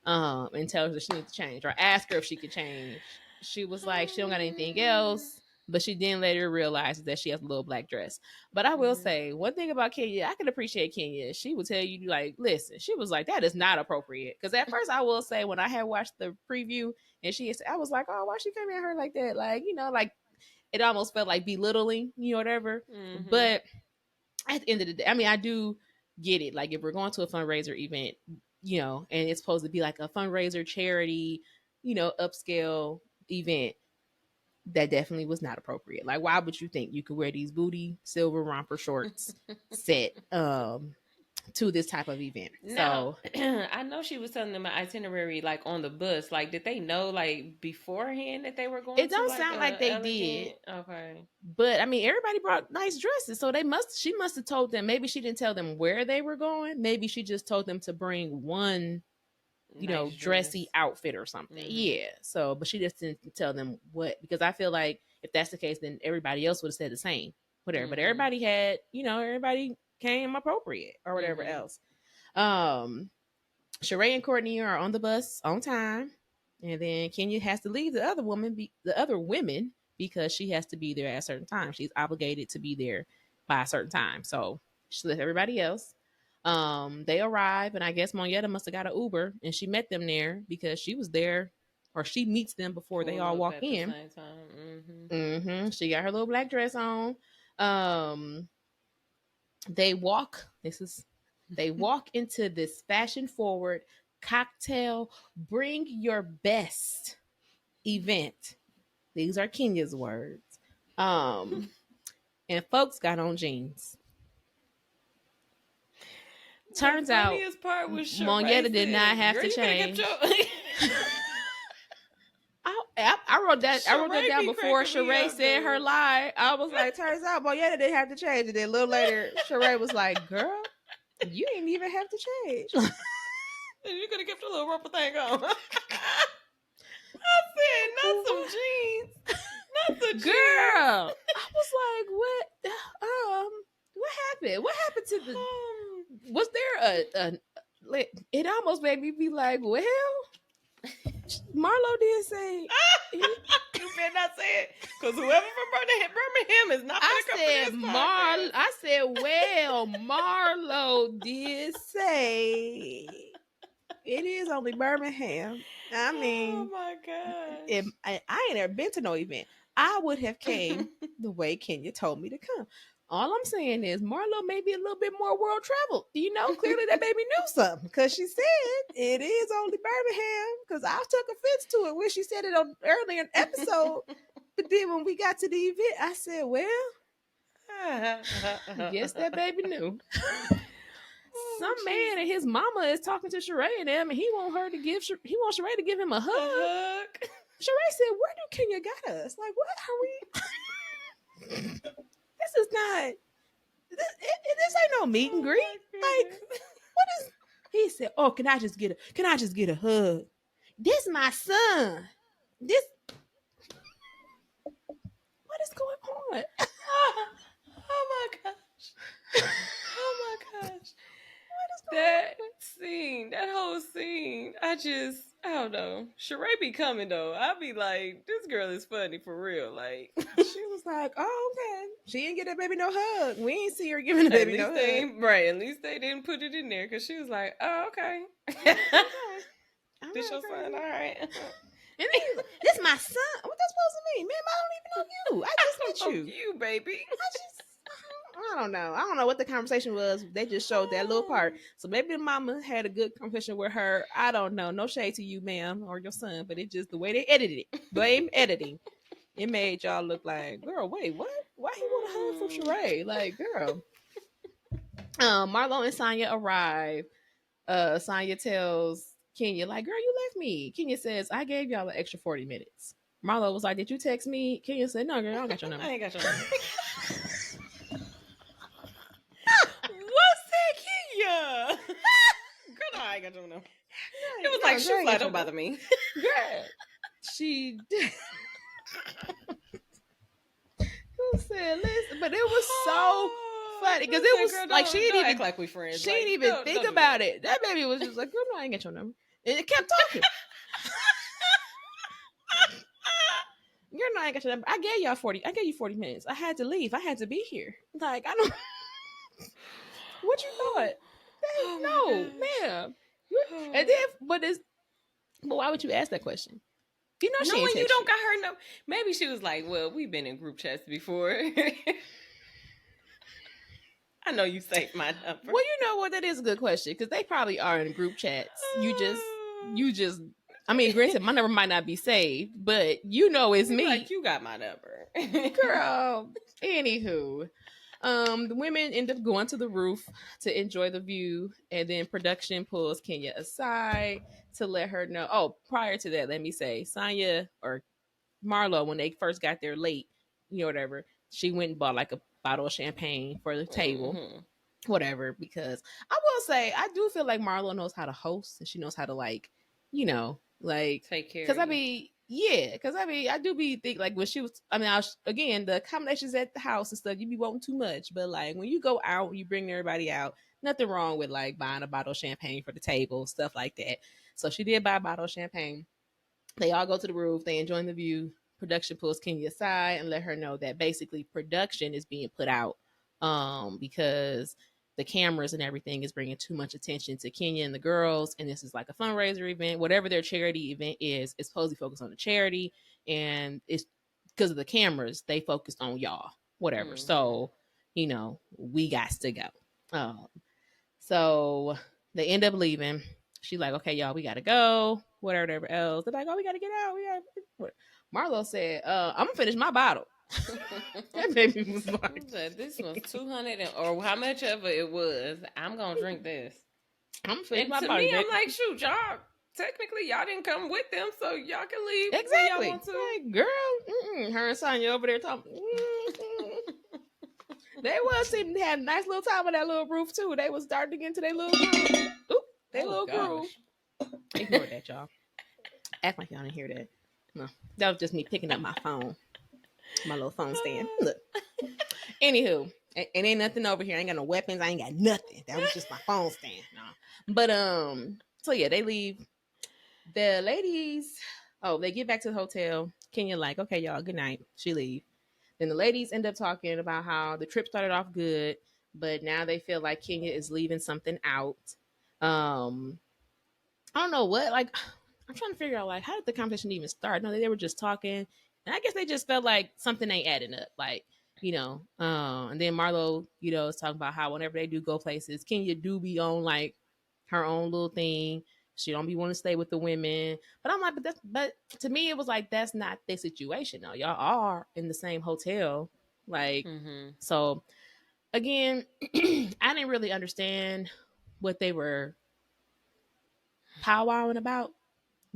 And tells her she needs to change, or ask her if she could change. She was like, she don't got anything else, but she then later realizes that she has a little black dress. But I will say one thing about Kenya, I can appreciate Kenya. She would tell you, like, listen, she was like, that is not appropriate. Because at first, I will say, when I had watched the preview, and I was like, oh, why she came at her like that? Like, you know, like it almost felt like belittling, you know, whatever. But at the end of the day, I mean, I do get it. Like, if we're going to a fundraiser event, you know, and it's supposed to be like a fundraiser charity, you know, upscale event, that definitely was not appropriate. Like, why would you think you could wear these booty silver romper shorts set to this type of event? Now, So I know she was telling them an itinerary like on the bus. Like, did they know like beforehand that they were going it to don't like sound like a they did. elegant? Okay. But I mean, everybody brought nice dresses, so she must have told them. Maybe she didn't tell them where they were going. Maybe she just told them to bring one, you know, Nice dressy dress. outfit or something. Yeah. So, but she just didn't tell them what, because I feel like if that's the case, then everybody else would have said the same, whatever. But everybody had, you know, everybody came appropriate or whatever else. Sheree and Courtney are on the bus on time, and then Kenya has to leave the other women, because she has to be there at a certain time. She's obligated to be there by a certain time. So she left everybody else. They arrive, and I guess Monyetta must have got an Uber, and she met them there because she was there, or she meets them before they Pull all up walk at the in. same time. She got her little black dress on. Um, they walk. They walk into this fashion forward cocktail, bring your best event. These are Kenya's words. And folks got on jeans. Turns out funniest part was Monyetta did not have to you could have change. kept your I wrote that. I wrote that Sheree down be before cracking me Sheree up, said her dude. lie. I was like, turns out Monyetta didn't have to change. And then a little later, Sheree was like, "Girl, you didn't even have to change." You could have kept your little rubber thing on. I said, not some jeans. Not the jeans. Girl, I was like, "What? What happened? What happened to the? Was there a? It almost made me be like, well, Marlo did say." You better not say it, because whoever from Birmingham is not gonna come for this podcast. I said, well, Marlo did say It is only Birmingham. I mean, oh my if gosh. I ain't never been to no event, I would have came the way Kenya told me to come. All I'm saying is Marlo may be a little bit more world traveled. You know, clearly that baby knew something because she said it is only Birmingham. Because I took offense to it when she said it on earlier in episode. But then when we got to the event, I said, "Well, guess that baby knew." Oh, Some man and Jesus. his mama is talking to Sheree and them, and he wants Sheree to give him a A hug. hug. Sheree said, "Where do Kenya got us? Like, what are we? This is not. This ain't no meet and Oh greet. my Like, goodness. what is?" He said, "Oh, can I just get a hug? This my son. This what is going on?" Oh my gosh. Oh my gosh. What is That going scene, that whole scene, I don't know. Sheree be coming though. I'll be like, this girl is funny for real. Like, on? She was like, "Oh, okay." She didn't get that baby no hug. We ain't see her giving the at baby least no they hug. ain't right. At least they didn't put it in there because she was like, oh, okay. Okay. All This right, your son, all girl. right. And then he's like, "This my son. What that supposed to mean? Man, I don't even know you. I just met Oh, you. you baby. I just I don't know. I don't know what the conversation was. They just showed that little part. So maybe the mama had a good conversation with her. I don't know. No shade to you, ma'am, or your son, but it just the way they edited it. Blame editing. It made y'all look like, girl, wait, what? Why he want a hug from Sheree? Like, girl. Marlo and Sonya arrive. Sonya tells Kenya, like, girl, you left me. Kenya says, I gave y'all an extra 40 minutes. Marlo was like, did you text me? Kenya said, no, girl, I don't got your number. I ain't got your number. What's that, Kenya? Girl, no, I ain't got your number. It was No, like, girl, I shoot, ain't like, got your don't bother number. me. Girl, she who said, listen, but it was so funny because it was girl, like she didn't don't even act like we friends. she Like, didn't even don't think do about that. it. That baby was just like, girl, no, I ain't got your number. And it kept talking. Girl, no, I ain't got your number. I gave y'all 40. I gave you 40 minutes. I had to leave. I had to be here. Like, I don't what you thought? Oh No, my gosh. ma'am. And then but why would you ask that question? You know she ain't Knowing you text don't you. got her number. Maybe she was like, well, we've been in group chats before. I know you saved my number. Well, you know what? That is a good question because they probably are in group chats. You just. I mean, granted, my number might not be saved, but you know it's me, like, you got my number. girl. Anywho, the women end up going to the roof to enjoy the view, and then production pulls Kenya aside to let her know. Oh, prior to that, let me say, Sonya or Marlo, when they first got there late, you know, whatever, she went and bought like a bottle of champagne for the table. Mhm. Whatever, because I will say I do feel like Marlo knows how to host and she knows how to like, you know, like Take care because of I you. mean, yeah, because I mean, I do be think like when she was. I mean, again the accommodations at the house and stuff. You be wanting too much, but like when you go out, you bring everybody out. Nothing wrong with like buying a bottle of champagne for the table, stuff like that. So she did buy a bottle of champagne. They all go to the roof. They enjoy the view. Production pulls Kenya aside and let her know that basically production is being put out because the cameras and everything is bringing too much attention to Kenya and the girls. And this is like a fundraiser event. Whatever their charity event is, it's supposed to be focused on the charity. And it's because of the cameras, they focused on y'all, whatever. Mhm. So, you know, we got to go. Um, so they end up leaving. She's like, okay, y'all, we gotta go. Whatever else. They're like, oh, we gotta get out. Marlo said, I'm gonna finish my bottle. That baby was like, This was 200 or how much ever it was. I'm gonna drink this. I'm gonna finish And my to bottle. me, I'm like, shoot, y'all. Technically, y'all didn't come with them, so y'all can leave when y'all Exactly. want to. Like, girl, her and Sonya over there talking. They was seeming to have a nice little time on that little roof too. They was starting to get into their little groove. Oop, their Oh little groove. gosh. Ignore that, y'all. Act like y'all didn't hear that. No, that was just me picking up my phone, my little phone stand. Look. Anywho, and ain't nothing over here. I ain't got no weapons. I ain't got nothing. That was just my phone stand. No. But so yeah, they leave. The ladies, they get back to the hotel. Kenya like, okay, y'all, good night. She leave. Then the ladies end up talking about how the trip started off good, but now they feel like Kenya is leaving something out. Um, I don't know what, like, I'm trying to figure out, like, how did the conversation even start? No, they were just talking, and I guess they just felt like something ain't adding up, like, and then Marlo, is talking about how whenever they do go places, Kenya do be on like her own little thing. She don't be wanting to stay with the women, but I'm like, but to me, it was like that's not the situation. Though y'all are in the same hotel, like, Mm-hmm. so again, I didn't really understand what they were powwowing about.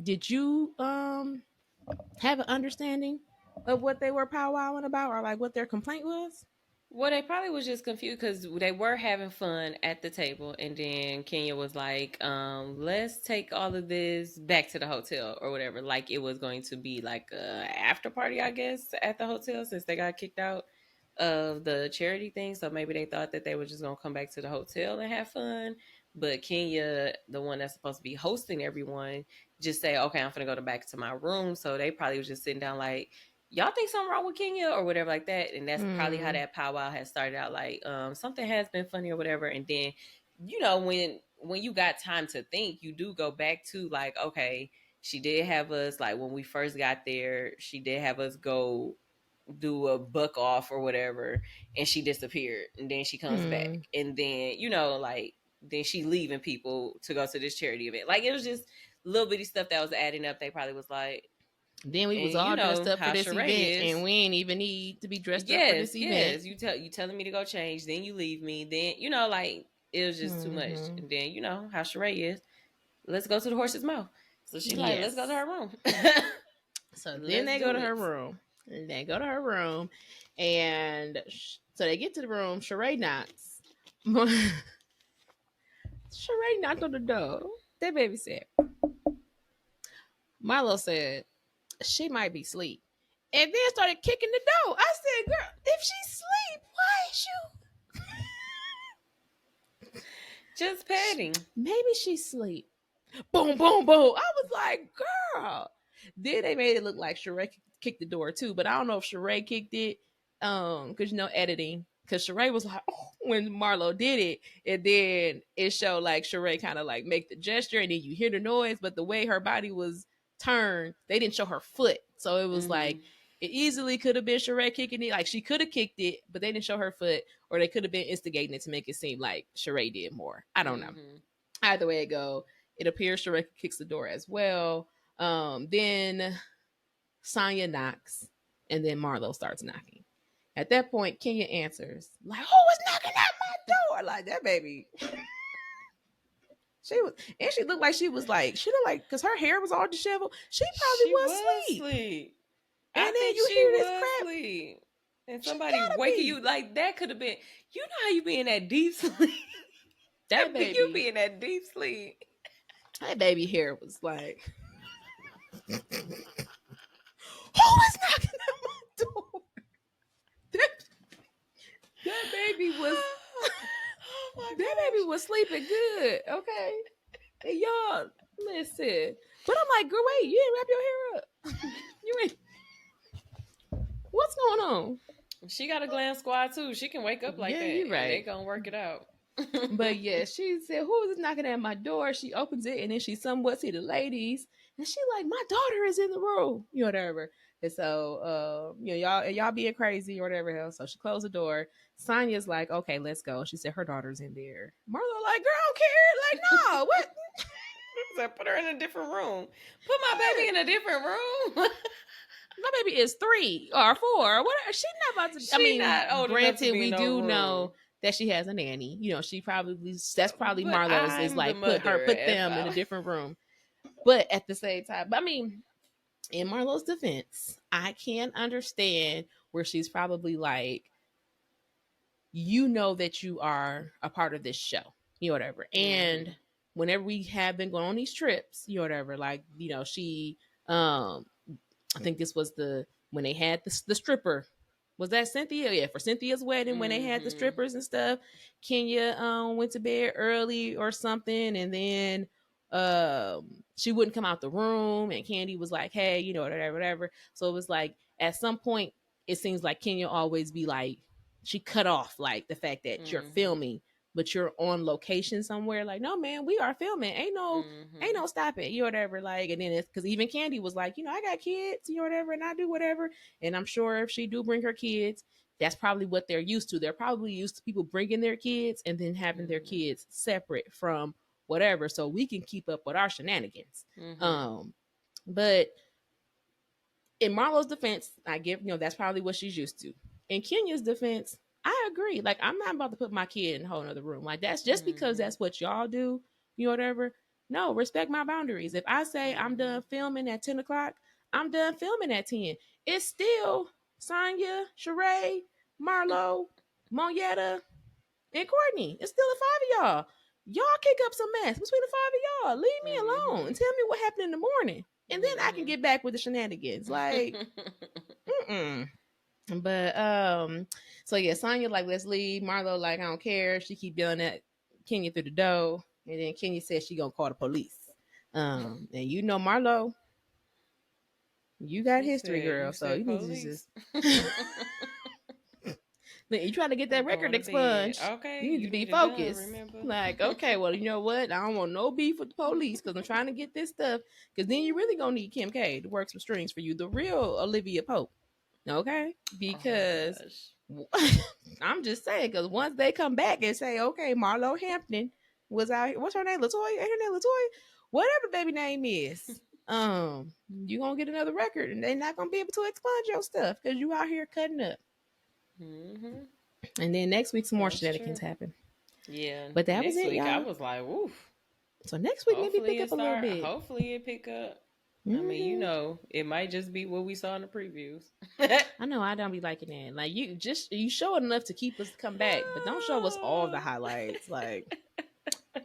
Did you have an understanding of what they were powwowing about, or like what their complaint was? Well, they probably was just confused because they were having fun at the table, and then Kenya was like, "Let's take all of this back to the hotel or whatever." Like it was going to be like a after party, I guess, at the hotel since they got kicked out of the charity thing. So maybe they thought that they were just gonna come back to the hotel and have fun. But Kenya, the one that's supposed to be hosting everyone, just say, "Okay, I'm gonna go back to my room." So they probably was just sitting down like, y'all think something wrong with Kenya or whatever like that. And that's probably how Mm, that powwow has started out, like something has been funny or whatever. And then, when you got time to think, you do go back to like, okay, she did have us, like when we first got there, she did have us go do a buck off or whatever, and she disappeared, and then she comes back, mm. and then like then she leaving people to go to this charity event. Like it was just little bitty stuff that was adding up. They probably was like, Then we was and you all dressed know up for how this Sheree event, and is. we ain't even need to be dressed up for this Yes, event. yes. You telling me to go change, then you leave me, then like it was just too much. Hmm. And then you know how Sheree is. Let's go to the horse's mouth. So she like, let's go to Yes. her room. So then Let's they go do to her it. room. And they go to her room, and so they get to the room. Sheree knocks. Sheree knocked on the door. That baby said, Milo said, she might be asleep. And then started kicking the door. I said, girl, if she's asleep, why is Just you? petting. Maybe she's asleep. Boom, boom, boom. I was like, girl. Then they made it look like Sheree kicked the door too, but I don't know if Sheree kicked it. Because editing. Because Sheree was like, oh, when Marlo did it, and then it showed like Sheree kind of like make the gesture, and then you hear the noise, but the way her body was turned, they didn't show her foot, so it was like Mm-hmm. it easily could have been Sheree kicking it. Like she could have kicked it, but they didn't show her foot, or they could have been instigating it to make it seem like Sheree did more. I don't know. Mm-hmm. Either way it go, it appears Shrek kicks the door as well. Then Sonya knocks, and then Marlo starts knocking. At that point, Kenya answers, like, who was knocking at my door? Like, that baby. She was, and she looked like she looked like, because her hair was all disheveled. She probably She was was asleep. asleep. And I then think you she hear this was crap. asleep. And She somebody gotta waking you be. like that could have been. You know how you be in that deep sleep. That You baby, be in that deep sleep. that baby hair was like, who was knocking at my door? That, that baby was Oh my that baby was sleeping good, okay? And y'all, listen. But I'm like, girl, wait, you didn't wrap your hair up. You ain't. What's going on? gosh. She got a glam squad too. She can wake up like Yeah, that you're and they right. gonna work it out. But yeah, she said, who is knocking at my door? She opens it and then she somewhat see the ladies. And she like, my daughter is in the room, whatever. And so, y'all being crazy or whatever else. So she closed the door. Sonya's like, okay, let's go. She said her daughter's in there. Marlo like, girl, I don't care. Like, no, what? So put her in a different room. Put my baby in a different room. My baby is 3 or 4 or whatever. She's not about to. I She mean, not old enough to granted, be in we no do room. know that she has a nanny. She probably that's probably But Marlo's is I'm the like mother. put If them in a I different room. But at the same time, but I mean, in Marlo's defense, I can understand where she's probably like, that you are a part of this show, whatever. And mm-hmm. whenever we have been going on these trips, whatever, like, she I think this was when they had the stripper. Was that Cynthia? Yeah, for Cynthia's wedding when they had the Mm-hmm. strippers and stuff. Kenya went to bed early or something, and then she wouldn't come out the room, and Candy was like, "Hey, whatever, whatever." So it was like at some point, it seems like Kenya always be like she cut off like the fact that you're Mm-hmm. filming but you're on location somewhere. Like, no, man, we are filming. Ain't no stopping, you whatever. Like, and then it's because even Candy was like, I got kids, whatever, and I do whatever. And I'm sure if she do bring her kids, that's probably what they're used to. They're probably used to people bringing their kids and then having their kids separate from whatever, so we can keep up with our shenanigans. But in Marlo's defense, I give, that's probably what she's used to. In Kenya's defense, I agree. Like, I'm not about to put my kid in a whole other room. Like, that's just because that's what y'all do, whatever. No, respect my boundaries. If I say I'm done filming at 10 o'clock, I'm done filming at 10. It's still Sonya, Sheree, Marlo, Monyetta, and Courtney. It's still the five of y'all. Y'all kick up some mess between the five of y'all. Leave me alone and tell me what happened in the morning. And then I can get back with the shenanigans. Like, But so yeah, Sonya like, let's leave. Marlo like, I don't care. She keep yelling at Kenya through the door, and then Kenya says she gonna call the police. And Marlo, you got history, girl. So you need to just you trying to get that record expunged. Okay, you need to be focused. Like, okay, well, you know what? I don't want no beef with the police because I'm trying to get this stuff. Because then you really gonna need Kim K to work some strings for you, the real Olivia Pope. Okay, because I'm just saying, because once they come back and say, okay, Marlo Hampton was out here. What's her name? Latoya? Ain't her name Latoya? Whatever baby name is. You gonna get another record, and they're not gonna be able to expunge your stuff because you out here cutting up. And then next week some more shenanigans happen. Yeah, but that was it, week, y'all. I was like, woof. So next week maybe pick up a little bit. Hopefully it pick up. I mean, it might just be what we saw in the previews. I know I don't be liking that. Like, you show it enough to keep us to come back, but don't show us all the highlights. Like,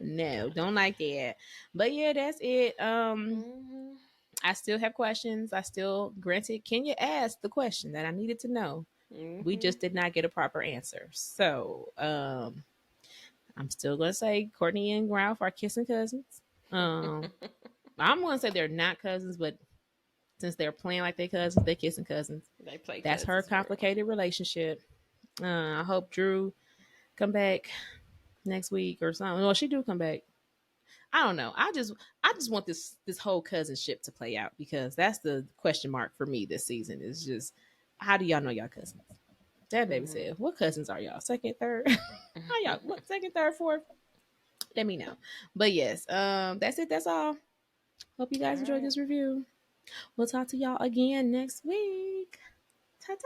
no, don't like that. But yeah, that's it. I still have questions. I still, granted, Kenya asked the question that I needed to know. We just did not get a proper answer. So I'm still gonna say Courtney and Ralph are kissing cousins. I'm gonna say they're not cousins, but since they're playing like they're cousins, they're kissing cousins. They play. That's her complicated relationship. I hope Drew come back next week or something. Well, she do come back. I don't know. I just want this whole cousinship to play out, because that's the question mark for me this season. Is just, how do y'all know y'all cousins? That baby said, what cousins are y'all? Second, third? How y'all? What, second, third, fourth? Let me know. But yes, that's it. That's all. Hope you guys enjoyed this review. We'll talk to y'all again next week. Ta-ta!